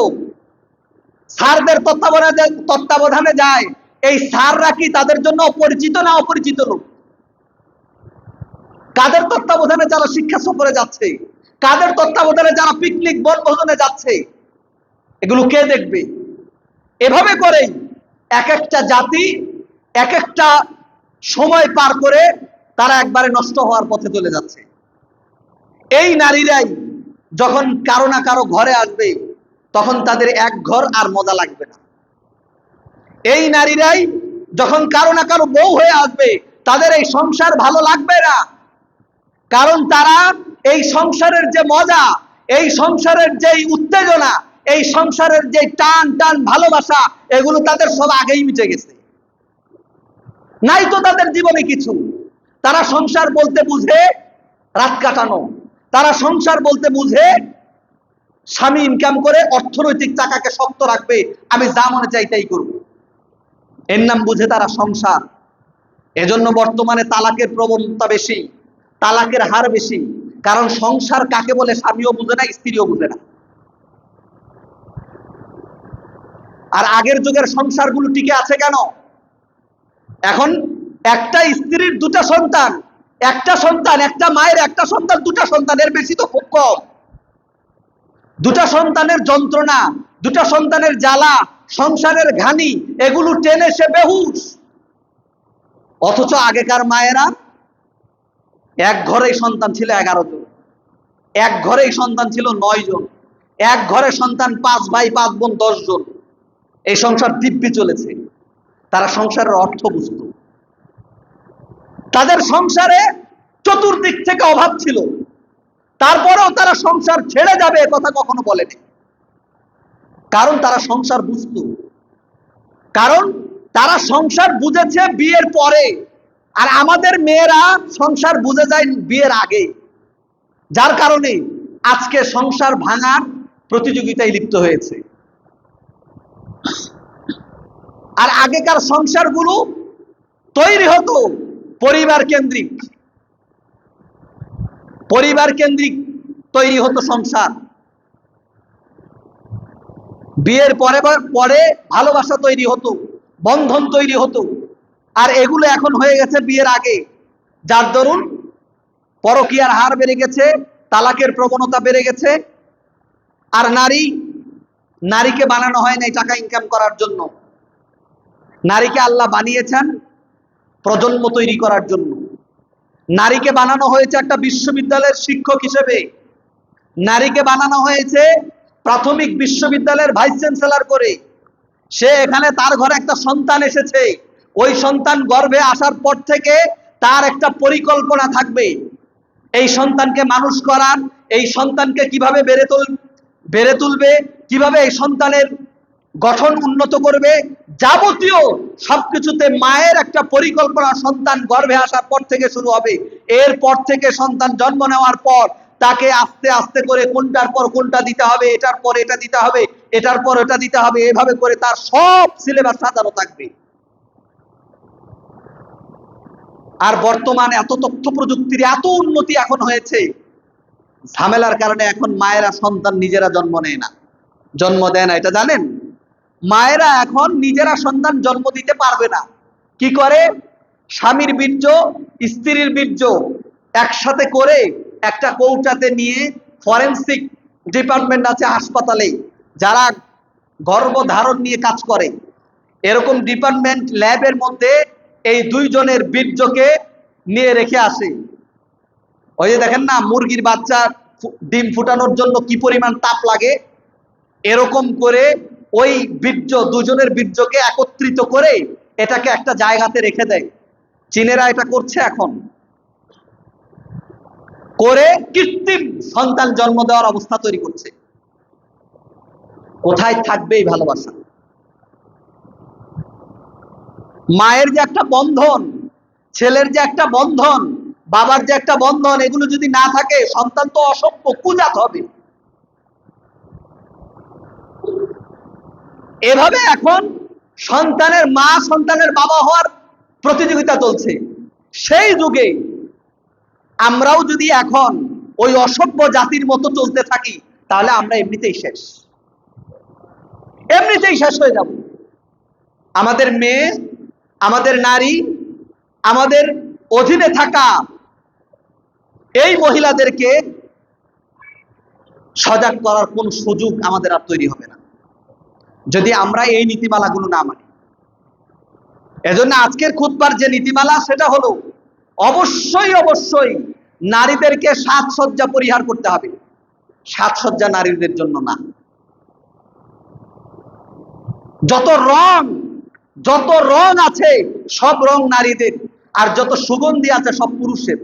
স্যারদের তত্ত্বাবধানে যায়। এই স্যাররা কি তাদের জন্য পরিচিত না অপরিচিত লোক? কাদের তত্ত্বাবধানে যারা শিক্ষা সফরে যাচ্ছে, কাদের তত্ত্বাবধানে যারা পিকনিক বনভোজনে যাচ্ছে, এগুলো কে দেখবে? এভাবে করেই এক একটা জাতি এক একটা সময় পার করে তারা একবারে নষ্ট হওয়ার পথে চলে যাচ্ছে। এই নারীরাই যখন কারো না কারো ঘরে আসবে, তখন তাদের এক ঘর আর মজা লাগবে না। এই নারীরাই যখন কারো না কারো বউ হয়ে আসবে, তাদের এই সংসার ভালো লাগবে না, কারণ তারা এই সংসারের যে মজা, এই সংসারের যে উত্তেজনা, এই সংসারের যে টান টান ভালোবাসা, এগুলো তাদের সব আগেই মিটে গেছে, নাই তো তাদের জীবনে কিছু। তারা সংসার বলতে বুঝে রাত কাটানো, তারা সংসার বলতে বুঝে স্বামী ইনকাম করে অর্থনৈতিক চাকাকে শক্ত রাখবে, আমি যা মনে চাই তাই করব, এর নাম বুঝে তারা সংসার। এজন্য বর্তমানে তালাকের প্রবণতা বেশি, তালাকের হার বেশি, কারণ সংসার কাকে বলে স্বামীও বুঝে না, স্ত্রীও বুঝে না। আর আগের যুগের সংসারগুলো টিকে আছে কেন? এখন একটা স্ত্রীর দুটা সন্তান, একটা সন্তান, একটা মায়ের একটা সন্তান, দুটা সন্তানের বেশি তো খুব কম। দুটা সন্তানের যন্ত্রণা, দুটা সন্তানের জ্বালা, সংসারের ঘানি, এগুলো টেনে সে বেহুশ। অথচ আগেকার মায়েরা এক ঘরেই সন্তান ছিল 11 জন, এক ঘরেই সন্তান ছিল 9 জন, এক ঘরে সন্তান 5 ভাই 5 বোন 10 জন, এই সংসার দিব্যি চলেছে। তারা সংসারের অর্থ বুঝত, তাদের সংসারে চতুর্দিক থেকে অভাব ছিল, তারপরেও তারা সংসার ছেড়ে যাবে কথা কখনো বলেনি। কারণ তারা সংসার বুঝত, কারণ তারা সংসার বুঝেছে বিয়ের পরে। আর আমাদের মেয়েরা সংসার বুঝে যায় বিয়ের আগে, যার কারণে আজকে সংসার ভাঙার প্রতিযোগিতায় লিপ্ত হয়েছে। আর আগেকার সংসারগুলো তৈরি হতো পরিবার কেন্দ্রিক, পরিবার কেন্দ্রিক তৈরি হতো সংসার। বিয়ের পরে পরে ভালোবাসা তৈরি হতো, বন্ধন তৈরি হতো। আর এগুলো এখন হয়ে গেছে বিয়ের আগে, যার দরুন পরকীয়ার হার বেড়ে গেছে, তালাকের প্রবণতা বেড়ে গেছে। আর নারীকে বানানো হয় নাই টাকা ইনকাম করার জন্য, নারীকে আল্লাহ বানিয়েছেন প্রজন্ম তৈরি করার জন্য। নারীকে বানানো হয়েছে একটা বিশ্ববিদ্যালয়ের শিক্ষক হিসেবে, নারীকে বানানো হয়েছে প্রাথমিক বিশ্ববিদ্যালয়ের ভাইস চ্যান্সেলর করে। সে এখানে তার ঘরে একটা সন্তান এসেছে, ওই সন্তান গর্ভে আসার পর থেকে তার একটা পরিকল্পনা থাকবে এই সন্তানকে মানুষ করার, এই সন্তানকে কিভাবে বেড়ে তুলবে, কিভাবে এই সন্তানের গঠন উন্নত করবে, যাবতীয় সবকিছুতে মায়ের একটা পরিকল্পনা সন্তান গর্ভে আসার পর থেকে শুরু হবে। এরপর থেকে সন্তান জন্ম নেওয়ার পর তাকে আস্তে আস্তে করে কোনটার পর কোনটা দিতে হবে, এটার পর এটা দিতে হবে, এটার পর এটা দিতে হবে, এভাবে করে তার সব সিলেবাস সাজানো থাকবে। আর বর্তমানে এত তথ্য প্রযুক্তির এত উন্নতি এখন হয়েছে, ঝামেলার কারণে এখন মায়েরা সন্তান নিজেরা জন্ম নেয় না, জন্ম দেয় না। এটা জানেন? মায়েরা এখন নিজেরা সন্তান জন্ম দিতে পারবে না। কি করে? স্বামীর বীর্য স্ত্রীর বীর্য একসাথে করে একটা কৌটাতে নিয়ে, ফরেনসিক ডিপার্টমেন্ট আছে হাসপাতালে যারা গর্ভধারণ নিয়ে কাজ করে, এরকম ডিপার্টমেন্ট ল্যাবের মধ্যে এই দুইজনের বীর্যকে নিয়ে রেখে আসে। ওই যে দেখেন না মুরগির বাচ্চা ডিম ফুটানোর জন্য কি পরিমাণ তাপ লাগে, এরকম করে ওই বীর্য, দুজনের বীর্যকে একত্রিত করে এটাকে একটা জায়গাতে রেখে দেয়। চীনেরা এটা করছে এখন, করে কৃত্রিম সন্তান জন্ম দেওয়ার অবস্থা তৈরি করছে। কোথায় থাকবে এই ভালোবাসা? মায়ের যে একটা বন্ধন, ছেলের যে একটা বন্ধন, বাবার যে একটা বন্ধন, এগুলো যদি না থাকে সন্তান তো অসভ্য কুজাত হবে। এভাবে এখন সন্তানের মা সন্তানের বাবা হওয়ার প্রতিযোগিতা চলছে। সেই যুগে আমরাও যদি এখন ওই অসভ্য জাতির মতো চলতে থাকি, তাহলে আমরা এমনিতেই শেষ, এমনিতেই শেষ হয়ে যাব। আমাদের মেয়ে, আমাদের নারী, আমাদের অধীনে থাকা এই মহিলাদেরকে সজাগ করার কোন সুযোগ আমাদের আর তৈরি হবে না যদি আমরা এই নীতিমালাগুলো না মানি। এজন্য আজকের খুতবার যে নীতিমালা, সেটা হলো অবশ্যই অবশ্যই নারীদেরকে সাজসজ্জা পরিহার করতে হবে। সাজসজ্জা নারীদের জন্য না। যত রং আছে সব রং নারীদের, আর যত সুগন্ধি আছে সব পুরুষের।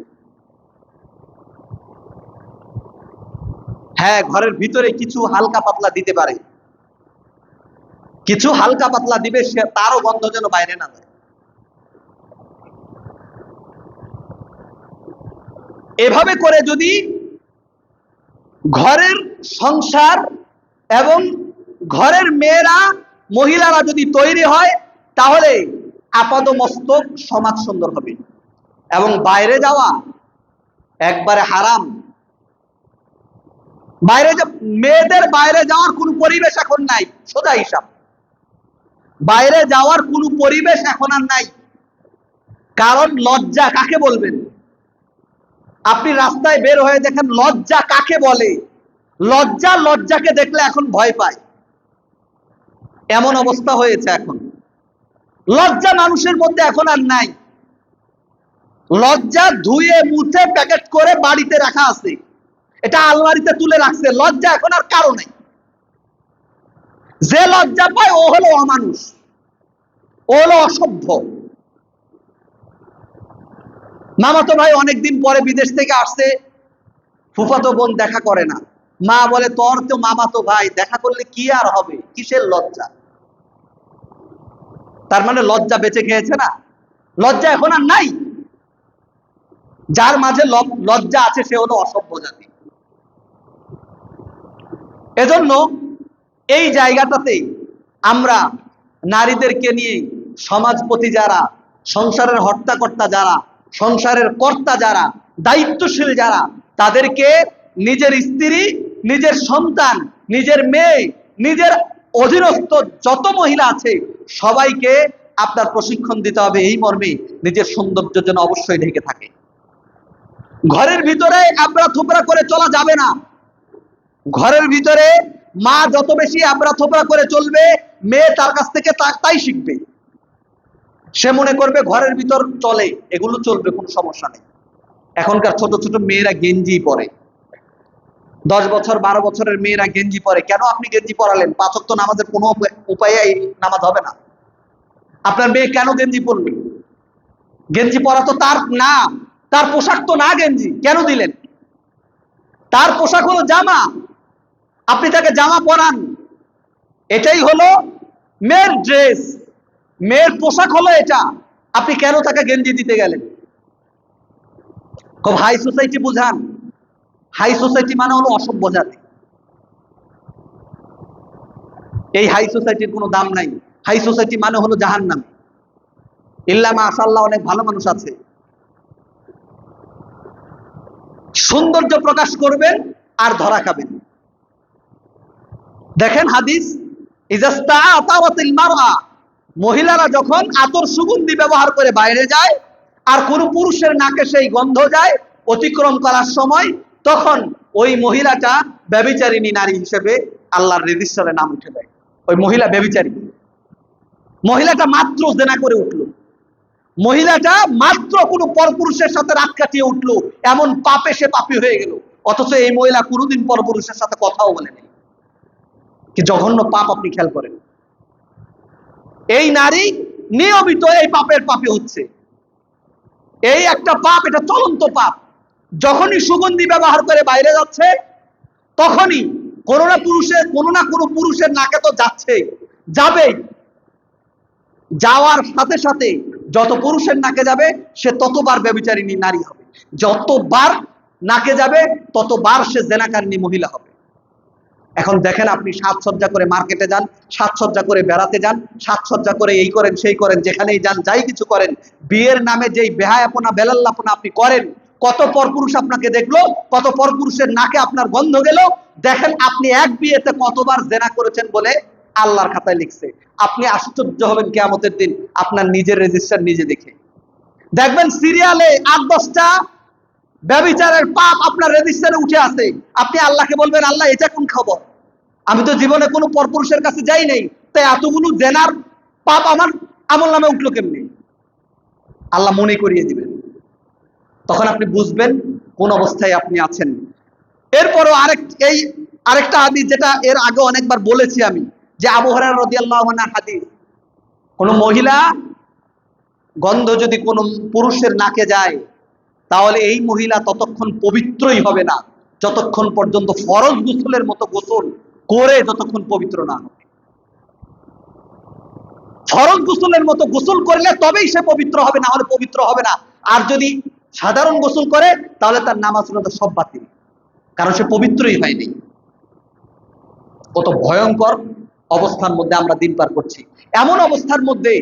হ্যাঁ, ঘরের ভিতরে কিছু হালকা পাতলা দিতে পারে, কিছু হালকা পাতলা দিবে, সে তারও গন্ধ যেন বাইরে না যায়। এভাবে করে যদি ঘরের সংসার এবং ঘরের মেয়েরা, মহিলারা যদি তৈরি হয়, তাহলে আপাদমস্তক সমাজ সুন্দর হবে। এবং বাইরে যাওয়া একবারে হারাম। মেয়েদের বাইরে যাওয়ার কোনো পরিবেশ এখন নাই, সোজা হিসাব। বাইরে যাওয়ার কোনো পরিবেশ এখন আর নাই। কারণ লজ্জা কাকে বলবেন? আপনি রাস্তায় বের হয়ে দেখেন লজ্জা কাকে বলে। লজ্জাকে দেখলে এখন ভয় পায়, এমন অবস্থা হয়েছে এখন। লজ্জা মানুষের মধ্যে এখন আর নাই। লজ্জা ধুয়ে মুছে প্যাকেট করে বাড়িতে রাখা আছে, এটা আলমারিতে তুলে রাখছে। লজ্জা এখন আর কারো নেই। যে লজ্জা পায় ও হলো অমানুষ, ও হলো অসভ্য। মামাতো ভাই অনেকদিন পরে বিদেশ থেকে আসছে, ফুফাতো বোন দেখা করে না। মা বলে, তোর তো মামাতো ভাই, দেখা করলে কি আর হবে, কিসের লজ্জা? তার মানে লজ্জা বেঁচে খেয়েছে না, লজ্জা এখন আর নাই। যার মাঝে লজ্জা আছে সে হলো অসভ্য জাতি। এজন্য এই জায়গাটাতে আমরা নারীদেরকে নিয়ে সমাজপতি যারা, সংসারের হর্তাকর্তা যারা, সংসারের কর্তা যারা, দায়িত্বশীল যারা, তাদেরকে নিজের স্ত্রী, নিজের সন্তান, নিজের মেয়ে, নিজের অধীনস্থ যত মহিলা আছে সবাইকে আপনার প্রশিক্ষণ দিতে হবে এই মর্মে, নিজের সৌন্দর্য যেন অবশ্যই ঢেকে থাকে। ঘরের ভিতরে এবড়া থোপড়া করে চলা যাবে না। ঘরের ভিতরে মা যত বেশি এবড়া থোপড়া করে চলবে, মেয়ে তার কাছ থেকে তাই শিখবে। সে মনে করবে ঘরের ভিতর চলে, এগুলো চলবে, কোনো সমস্যা নেই। এখনকার ছোট ছোট মেয়েরা গেঞ্জি পরে, 10 বছর 12 বছরের মেয়েরা গেঞ্জি পরে। কেন আপনি গেঞ্জি পরালেন? 5 ওয়াক্ত নামাজের কোনো উপায়ে নামাজ হবে না। আপনার মেয়ে কেন গেঞ্জি পরল? গেঞ্জি পরা তো তার না, তার পোশাক তো না গেঞ্জি, কেন দিলেন? তার পোশাক হলো জামা, আপনি তাকে জামা পরান। এটাই হলো মেয়ের ড্রেস, মেয়ের পোশাক হলো এটা। আপনি কেন তাকে গেঞ্জি দিতে গেলেন? খুব হাই সোসাইটি বুঝান। হাই সোসাইটি মানে হলো অসভ্য জাতি। এই হাই সোসাইটির কোনো দাম নাই। হাই সোসাইটি মানে হলো জাহান্নাম। ইল্লা মাশাআল্লাহ অনেক ভালো মানুষ আছে, সৌন্দর্য প্রকাশ করবেন আর ধরা খাবেন। দেখেন হাদিস, মহিলারা যখন আতর সুগন্ধি ব্যবহার করে বাইরে যায় আর কোন পুরুষের নাকে সেই গন্ধ যায় অতিক্রম করার সময়, তখন ওই মহিলাটা ব্যভিচারিণী নারী হিসেবে আল্লাহর রেজিস্টারে নাম উঠে দেয়। ওই মহিলা ব্যভিচারিণী। মহিলাটা মাত্র জেনা করে উঠলো, মহিলাটা মাত্র কোনো পরপুরুষের সাথে রাত কাটিয়ে উঠলো, এমন পাপে সে পাপী হয়ে গেল। অথচ এই মহিলা কোনোদিন পরপুরুষের সাথে কথাও বলেনি। কি জঘন্য পাপ আপনি খেয়াল করেন। এই নারী নিয়মিত এই পাপের পাপী হচ্ছে। এই একটা পাপ, এটা চলন্ত পাপ। যখনই সুগন্ধি ব্যবহার করে বাইরে যাচ্ছে, তখনই কোনো না কোনো পুরুষের নাকে তো যাচ্ছে, যাবেই। যাওয়ার সাথে সাথে যত পুরুষের নাকে যাবে সে ততবার ব্যভিচারিণী নারী হবে। যতবার নাকে যাবে ততবার সে জেনাকারিণী মহিলা হবে। এখন দেখেন, আপনি সাজসজ্জা করে মার্কেটে যান, সাজসজ্জা করে বেড়াতে যান, সাজসজ্জা করে এই করেন সেই করেন, যেখানেই যান যাই কিছু করেন, বিয়ের নামে যেই বেহায়াপনা বেলাল্লাপনা আপনি করেন, কত পরপুরুষ আপনাকে দেখলো, কত পরপুরুষের নাকে আপনার গন্ধ গেল। দেখেন আপনি এক বিয়েতে কতবার জেনা করেছেন বলে আল্লাহর খাতায় লিখছে। আপনি আশ্চর্য হবেন কিয়ামতের দিন আপনার নিজের রেজিস্টার নিজে দেখে। দেখবেন সিরিয়ালে 8-10টা ব্যভিচারের পাপ আপনার রেজিস্টারে উঠে আসে। আপনি আল্লাহকে বলবেন, আল্লাহ এটা কোন খবর? আমি তো জীবনে কোনো পরপুরুষের কাছে যাই নাই, তাই এতগুলো জেনার পাপ আমার আমল নামে উঠলো কেমনি? আল্লাহ মনে করিয়ে দিবেন। তখন আপনি বুঝবেন কোন অবস্থায় আপনি আছেন। এরপরও আরেকটা হাদিস, যেটা এর আগে অনেকবার বলেছি আমি, যে আবু হুরায়রা রাদিয়াল্লাহু আনহু হাদিস, কোন মহিলা গন্ধ যদি কোন পুরুষের নাকে যায়, তাহলে এই মহিলা ততক্ষণ পবিত্রই হবে না যতক্ষণ পর্যন্ত ফরজ গোসলের মতো গোসল করে যতক্ষণ পবিত্র না হবে। ফরজ গোসলের মতো গোসল করলে তবেই সে পবিত্র হবে, না হলে পবিত্র হবে না। আর যদি সাধারণ গোসল করে তাহলে তার নামাজ রোজা সব বাতিল, কারণ সে পবিত্রই হয়নি। কত ভয়ঙ্কর অবস্থার মধ্যে আমরা দিন পার করছি। এমন অবস্থার মধ্যে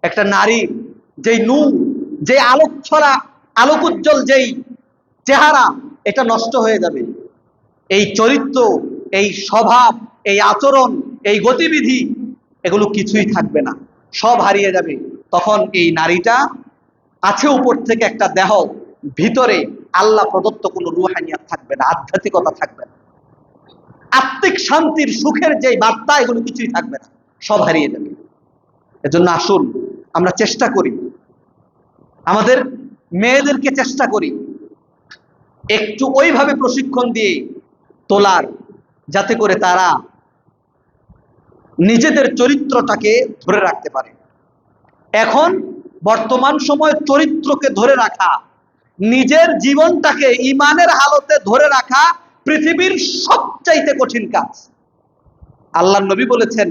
একটা নারী, যেই নূর, যে আলোক ছড়া, আলোক উজ্জ্বল যেই চেহারা, এটা নষ্ট হয়ে যাবে। এই চরিত্র, এই স্বভাব, এই আচরণ, এই গতিবিধি, এগুলো কিছুই থাকবে না, সব হারিয়ে যাবে। তখন এই নারীটা আছে উপর থেকে একটা দেহ, ভিতরে আল্লাহ প্রদত্ত কোনো রুহানিয়াত থাকবে না, আধ্যাত্মিকতা থাকবে না, আত্মিক শান্তির সুখের যে বার্তা, এগুলো কিছুই থাকবে না, সব হারিয়ে যাবে। এজন্য আসুন আমরা চেষ্টা করি, আমাদের মেয়েদেরকে চেষ্টা করি একটু ওইভাবে প্রশিক্ষণ দিয়ে তোলার, যাতে করে তারা নিজেদের চরিত্রটাকে ধরে রাখতে পারে। এখন বর্তমান সময় চরিত্রকে ধরে রাখা, নিজের জীবনটাকে ঈমানের হালতে ধরে রাখা পৃথিবীর সবচাইতে কঠিন কাজ। আল্লাহর নবী বলেছেন,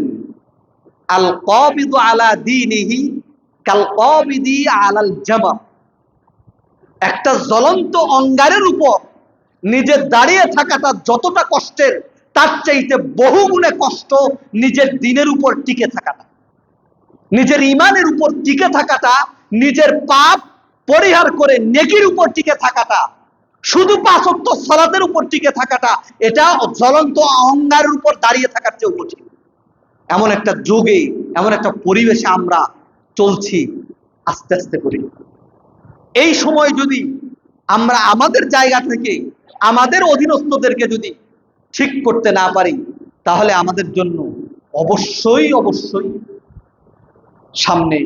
আল কাবিদু আলা দীনিহি কাল কাবিদি আলাল জামর। একটা জ্বলন্ত অঙ্গারের উপর নিজের দাঁড়িয়ে থাকাটা যতটা কষ্টের, তার চাইতে বহুগুণে কষ্ট নিজের দ্বীনের উপর টিকে থাকাটা, নিজের ঈমানের উপর টিকে থাকাটা, নিজের পাপ পরিহার করে নেকির উপর টিকে থাকাটা, শুধু 5 ওয়াক্ত সালাতের উপর টিকে থাকাটা, এটা জ্বলন্ত অঙ্গারের উপর দাঁড়িয়ে থাকার চেয়ে কঠিন। এমন একটা যুগে, এমন একটা পরিবেশে আমরা চলছি আস্তে আস্তে করে। এই সময় যদি আমরা আমাদের জায়গা থেকে আমাদের অধীনস্থদেরকে যদি ঠিক করতে না পারি, তাহলে আমাদের জন্য অবশ্যই অবশ্যই সামনে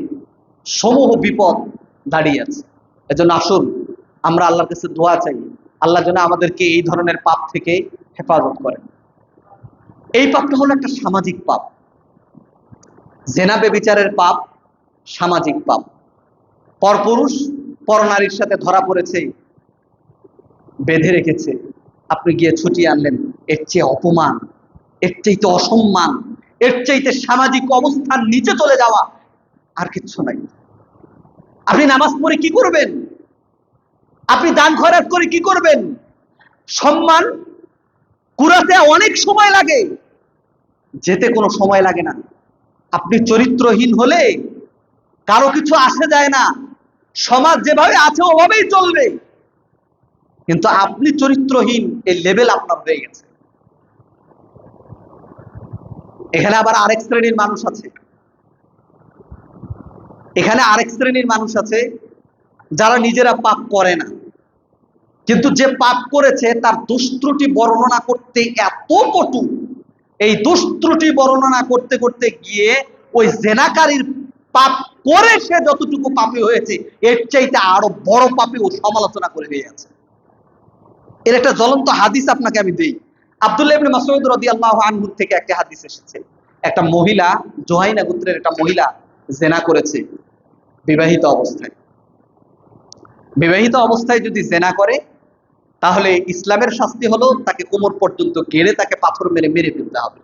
সমূহ বিপদ দাঁড়িয়ে আছে। এজন্য আসুন আমরা আল্লাহর কাছে দোয়া চাই, আল্লাহ যেন আমাদেরকে এই ধরনের পাপ থেকে হেফাজত করেন। এই পাপটা হলো একটা সামাজিক পাপ। জেনা ব্যভিচারের পাপ সামাজিক পাপ। পরপুরুষ পরনারীর সাথে ধরা পড়েছে, বেঁধে রেখেছে, আপনি গিয়ে ছুটিয়ে আনলেন, এর চেয়ে অপমান, এর চাইতে অসম্মান, এর চাইতে সামাজিক অবস্থান নিচে চলে যাওয়া আর কিচ্ছু নাই। আপনি নামাজ পড়ে কি করবেন? আপনি দান খয়রাত করে কি করবেন? সম্মান কুড়াতে অনেক সময় লাগে, যেতে কোনো সময় লাগে না। আপনি চরিত্রহীন হলে কারো কিছু আসে যায় না, সমাজ যেভাবে আছে ওভাবেই চলবে। কিন্তু আপনি চরিত্রহীন, এই লেভেল আপনার হয়ে গেছে। এখানে আবার আরেক শ্রেণীর মানুষ আছে, এখানে আরেক শ্রেণীর মানুষ আছে যারা নিজেরা পাপ করে না, কিন্তু যে পাপ করেছে তার দুষ্ত্রুটি বর্ণনা করতে এত কটু, এই দুষ্ত্রুটি বর্ণনা করতে করতে গিয়ে ওই জেনাকারীর পাপ করে সে যতটুকু পাপী হয়েছে এর চাইতে আরো বড় পাপী ও সমালোচনা করে দিয়ে আছে। এর একটা জ্বলন্ত হাদিস আপনাকে আমি দেই। আব্দুল্লাহ ইবনে মাসউদ রাদিয়াল্লাহু আনহু থেকে একটা হাদিস এসেছে, একটা মহিলা, জুহাইনা গোত্রের একটা মহিলা জেনা করেছে বিবাহিত অবস্থায়। বিবাহিত অবস্থায় যদি জেনা করে, তাহলে ইসলামের শাস্তি হলো তাকে কোমর পর্যন্ত গেড়ে তাকে পাথর মেরে মেরে ফেলতে হবে।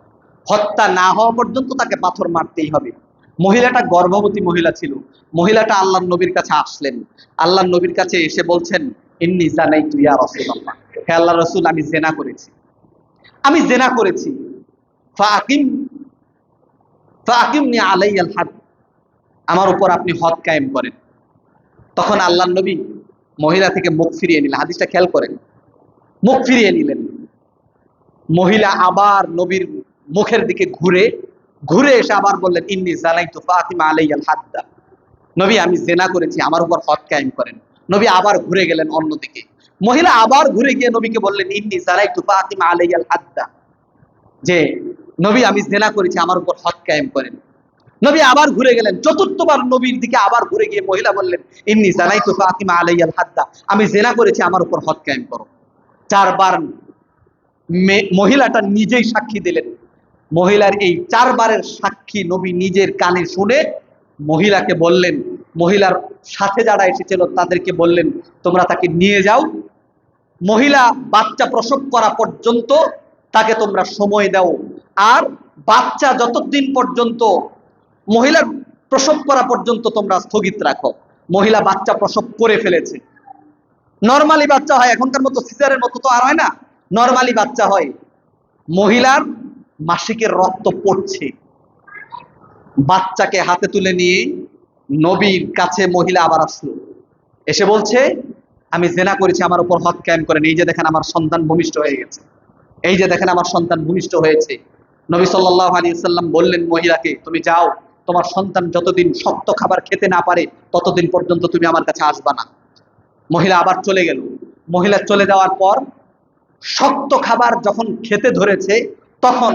হত্যা না হওয়া পর্যন্ত তাকে পাথর মারতেই হবে। মহিলাটা গর্ভবতী মহিলা ছিল। মহিলাটা আল্লাহর নবীর কাছে আসলেন, আল্লাহর নবীর কাছে এসে বলছেন, ইন্নী জানাইতু ইয়া রাসূলুল্লাহ, হে আল্লাহর রাসূল, আমি জেনা করেছি, আমি জেনা করেছি। ফাকিমনি আলাইয়াল হাদ, আমার উপর আপনি হদ কায়েম করেন। তখন আল্লাহর নবী মহিলা থেকে মুখ ফিরিয়ে নিলেন। হাদিসটা খেয়াল করেন, মুখ ফিরিয়ে নিলেন। মহিলা আবার নবীর মুখের দিকে ঘুরে ঘুরে এসে আবার বললেন, ইন্নী জানাইতু ফাতিমা আলাইয়াল হাদ্দা, নবী আমি জেনা করেছি, আমার উপর হদ কায়েম করেন। নবী আবার ঘুরে গেলেন অন্যদিকে। মহিলা আবার ঘুরে গিয়ে নবীকে বললেন, ইন্নী জানাইতু ফাতিমা আলাইয়াল হাদ্দা, যে নবী আমি জেনা করেছি, আমার উপর হদ কায়েম করেন। নবী আবার ঘুরে গেলেন। চতুর্থবার নবীর দিকে আবার ঘুরে গিয়ে মহিলা বললেন, ইন্নী জানাইতু ফাতিমা আলাইয়াল হাদ্দা, আমি জেনা করেছি, আমার উপর হদ কায়েম করো। 4 বার মহিলাটা নিজেই সাক্ষী দিলেন। মহিলার এই 4 বারের সাক্ষী নবী নিজের কানে শুনে মহিলাকে বললেন, মহিলার সাথে যারা এসেছিল তাদেরকে বললেন, তোমরা তাকে নিয়ে যাও, মহিলা বাচ্চা প্রসব করা পর্যন্ত তাকে তোমরা সময় দাও, আর বাচ্চা যতদিন পর্যন্ত, মহিলার প্রসব করা পর্যন্ত তোমরা স্থগিত রাখো। মহিলা বাচ্চা প্রসব করে ফেলেছে। নরমালি বাচ্চা হয়, এখনকার মতো সিজারের মতো তো আর হয় না, নরমালি বাচ্চা হয়। মহিলার মাসিকের রক্ত পড়ছে। বাচ্চাকে হাতে তুলে নিয়ে নবীর কাছে মহিলা আবার আসলো, এসে বলছে, আমি জেনা করেছি, আমার উপর হদ কায়েম করেন। এই যে দেখেন আমার সন্তান ভূমিষ্ঠ হয়ে গেছে, এই যে দেখেন আমার সন্তান ভূমিষ্ঠ হয়েছে। নবী সাল্লাল্লাহু আলাইহি ওয়াসাল্লাম বললেন মহিলাকে, তুমি যাও, তোমার সন্তান যতদিন শক্ত খাবার খেতে না পারে ততদিন পর্যন্ত তুমি আমার কাছে আসবা না। মহিলা আবার চলে গেল। মহিলা চলে যাওয়ার পর শক্ত খাবার যখন খেতে ধরেছে, তখন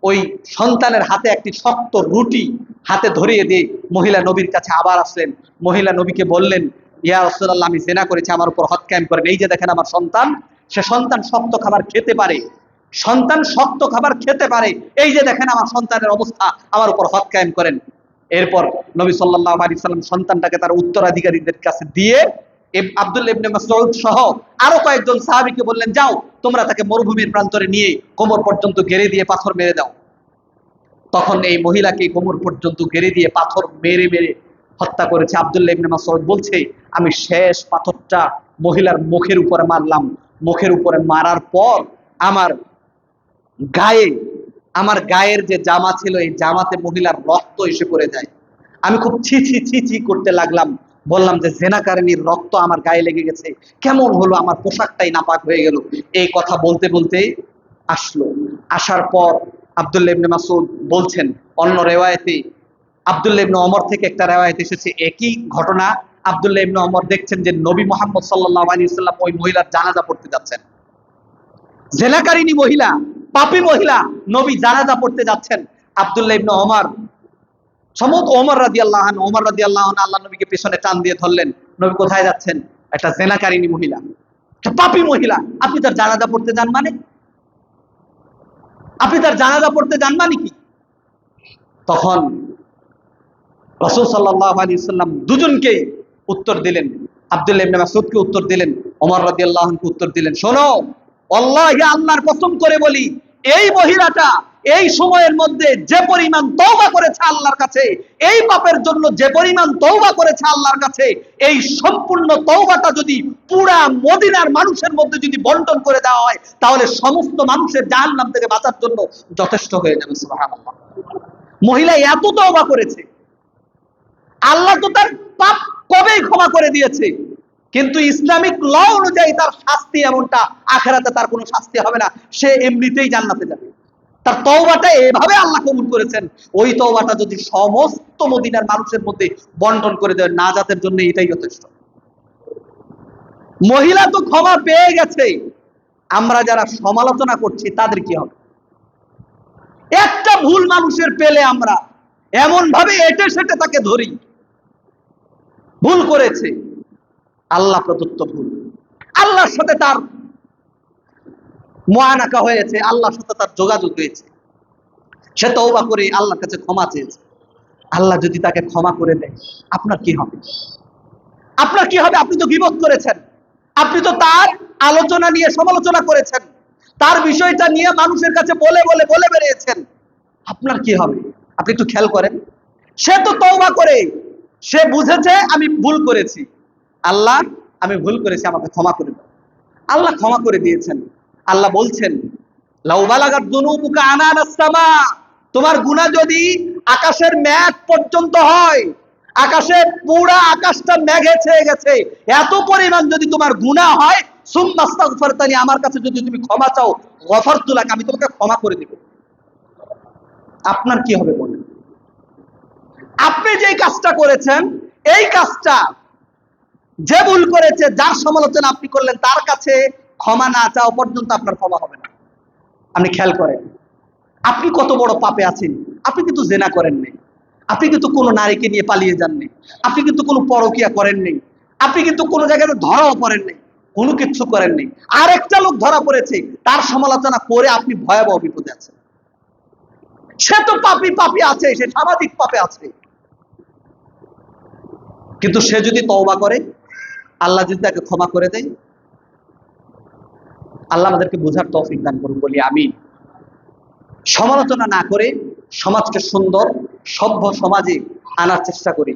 ওই সন্তানের হাতে একটি শক্ত রুটি হাতে ধরিয়ে দিয়ে মহিলা নবীর কাছে আবার আসলেন। মহিলা নবীকে বললেন, ইয়া রাসূলুল্লাহ, আমি জেনা করেছি, আমার উপর হদ কায়েম করেন। এই যে দেখেন আমার সন্তান, সে সন্তান শক্ত খাবার খেতে পারে, সন্তান শক্ত খাবার খেতে পারে, এই যে দেখেন আমার সন্তানের অবস্থা, আমার উপর হক কায়েম করেন। এরপর নবী সাল্লাল্লাহু আলাইহি সাল্লাম সন্তানটাকে তার উত্তরাধিকারীদের কাছে দিয়ে আব্দুল্লাহ ইবনে মাসউদ সহ আরো কয়েকজন সাহাবীকে বললেন, যাও তোমরা তাকে মরুভূমির প্রান্তরে নিয়ে কোমর পর্যন্ত ঘেরে দিয়ে পাথর মেরে দাও। তখন এই মহিলাকে কোমর পর্যন্ত ঘেরে দিয়ে পাথর মেরে মেরে হত্যা করেছে। আব্দুল্লাহ ইবনে মাসউদ বলছে, আমি শেষ পাথরটা মহিলার মুখের উপরে মারলাম। মুখের উপরে মারার পর আমার গায়ের যে জামা ছিল, এই জামাতে মহিলার রক্ত এসে পড়ে যায়। আমি খুব ছি ছি ছি ছি করতে লাগলাম, বললাম যে জেনাকারিনীর রক্ত আমার গায়ে লেগে গেছে, কেমন হলো, আমার পোশাকটাই নাপাক হয়ে গেল। এই কথা বলতে বলতে আসলো। আসার পর আব্দুল্লাহ ইবনে মাসউদ বলছেন, অন্য রেওয়ায়েতে আব্দুল্লাহ ইবনে ওমর থেকে একটা রেওয়ায়েত এসেছে একই ঘটনা। আব্দুল্লাহ ইবনে ওমর দেখছেন যে নবী মুহাম্মদ সাল্লাল্লাহু আলাইহি ওয়াসাল্লাম ওই মহিলার জানাজা পড়তে যাচ্ছেন। জেনাকারিনী মহিলা, পাপী মহিলা, নবী জানাজা পড়তে যাচ্ছেন। আব্দুল্লাহ ইবনে ওমর সম্ভবত ওমর রাদিয়াল্লাহু আনহু আল্লাহ নবীকে পেছনে টান দিয়ে ধরলেন, নবী কোথায় যাচ্ছেন? একটা জেনাকারিনী মহিলা, একটা পাপী মহিলা, আপনি তার জানাজা পড়তে যান মানে? আপনি তার জানাজা পড়তে যান মানে কি? তখন রাসূল সাল্লাল্লাহু আলাইহি ওয়াসাল্লাম দুজনকে উত্তর দিলেন, আব্দুল্লাহ ইবনে মাসউদকে উত্তর দিলেন, ওমর রাদিয়াল্লাহু আনহুকে উত্তর দিলেন, শোনো, আল্লাহি আল্লাহর কসম করে বলি, এই মহিলাটা এই সময়ের মধ্যে যে পরিমাণ তওবা করেছে আল্লাহর কাছে, এই পাপের জন্য যে পরিমাণ তওবা করেছে আল্লাহর কাছে, এই সম্পূর্ণ তওবাটা যদি পুরা মদিনার মানুষের মধ্যে যদি বন্টন করে দেওয়া হয়, তাহলে সমস্ত মানুষের জাহান্নাম থেকে বাঁচার জন্য যথেষ্ট হয়ে যাবে। সুবহানাল্লাহ। মহিলা এত তওবা করেছে, আল্লাহ তো তার পাপ কবেই ক্ষমা করে দিয়েছে, কিন্তু ইসলামিক ল অনুযায়ী তার শাস্তি এমনটা, আখিরাতে তার কোনো শাস্তি হবে না, সে এমনিতেই জান্নাতে যাবে। তার তওবাটা এভাবে আল্লাহ কবুল করেছেন, ওই তওবাটা যদি সমস্ত মদিনার মানুষের মধ্যে বন্টন করে দেয়, নাজাতের জন্য এটাই যথেষ্ট। মহিলা তো ক্ষমা পেয়ে গেছে, আমরা যারা সমালোচনা করছি তাদের কি হবে? একটা ভুল মানুষের পেলে আমরা এমন ভাবে এটে সেটে তাকে ধরি, ভুল করেছে, আল্লাহ প্রদত্ত ভুল, আল্লাহর সাথে তার মুআনাকা হয়েছে, আল্লাহর সাথে তার যোগাযোগ হয়েছে, সে তওবা করে আল্লাহর কাছে ক্ষমা চেয়েছে। আল্লাহ যদি তাকে ক্ষমা করে দেয়, আপনার কি হবে? আপনার কি হবে? আপনি তো গীবত করেছেন, আপনি তো তার আলোচনা নিয়ে সমালোচনা করেছেন, তার বিষয়টা নিয়ে মানুষের কাছে বলে বলে বলে বেরিয়েছেন, আপনার কি হবে? আপনি একটু খেয়াল করেন। সে তো তওবা করে, সে বুঝেছে আমি ভুল করেছি, আল্লাহ আমি ভুল করেছি, আমাকে ক্ষমা করে দাও। আল্লাহ ক্ষমা করে দিয়েছেন। আল্লাহ বলছেন, লাউ বালাগাত যুনুবুকা আনানাস সামা, তোমার গুনাহ যদি আকাশের মেঘ পর্যন্ত হয়, আকাশের পুরা আকাশটা মেঘে ছেয়ে গেছে, এত পরিমাণ যদি তোমার গুনাহ হয়, সুম্মা আস্তাগফিরতানি, আমার কাছে যদি তুমি ক্ষমা চাও, গফারতু লাক, আমি তোমাকে ক্ষমা করে দেব। আপনার কি হবে বলেন? আপনি যে কাজটা করেছেন, এই কাজটা যে ভুল করেছে, যার সমালোচনা আপনি করলেন, তার কাছে ক্ষমা না চাওয়া পর্যন্ত আপনার ক্ষমা হবে না। আপনি খেয়াল করেন, আপনি কত বড় পাপে আছেন। আপনি কিন্তু জেনা করেননি, আপনি কিন্তু কোনো নারীকে নিয়ে পালিয়ে যাননি, আপনি কিন্তু কোনো পরকিয়া করেননি, আপনি কিন্তু কোনো জায়গায় ধরাও পড়েননি, কোনো কিছু করেননি। আরেকটা লোক ধরা পড়েছে, তার সমালোচনা করে আপনি ভয়াবহ বিপদে আছেন। সে তো পাপী পাপী আছে, সে সামাজিক পাপে আছে, কিন্তু সে যদি তওবা করে, আল্লাহ যদি তাকে ক্ষমা করে দেয়, আল্লাহ আমাদেরকে বোঝার তৌফিক দান করুন, বলি আমিন। সমালোচনা না করে সমাজকে সুন্দর সভ্য সমাজে আনার চেষ্টা করি।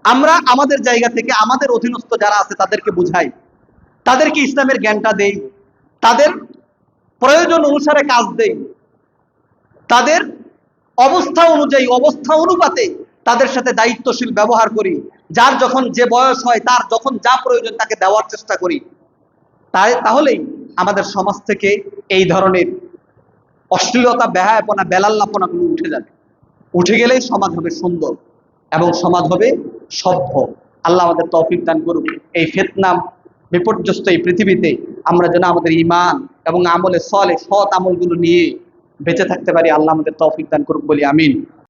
আমরা আমাদের জায়গা থেকে আমাদের অধীনস্থ যারা আছে তাদেরকে বুঝাই, তাদেরকে ইসলামের জ্ঞানটা দেই, তাদের প্রয়োজন অনুসারে কাজ দেই, তাদের অবস্থা অনুযায়ী অবস্থা অনুপাতে তাদের সাথে দায়িত্বশীল ব্যবহার করি। যার যখন যে বয়স হয়, তার যখন যা প্রয়োজন তাকে দেওয়ার চেষ্টা করি। তাহলেই আমাদের সমাজ থেকে এই ধরনের অশ্লীলতা, বেহায়াপনা, বেলাল্লাপনাগুলো উঠে যাবে। উঠে গেলেই সমাজ হবে সুন্দর এবং সমাজ হবে সভ্য। আল্লাহ আমাদের তৌফিক দান করুক। এই ফিতনা বিপর্যস্ত এই পৃথিবীতে আমরা যেন আমাদের ঈমান এবং আমলে সলেহ, সৎ আমলগুলো নিয়ে বেঁচে থাকতে পারি। আল্লাহ আমাদের তৌফিক দান করুক, বলি আমিন।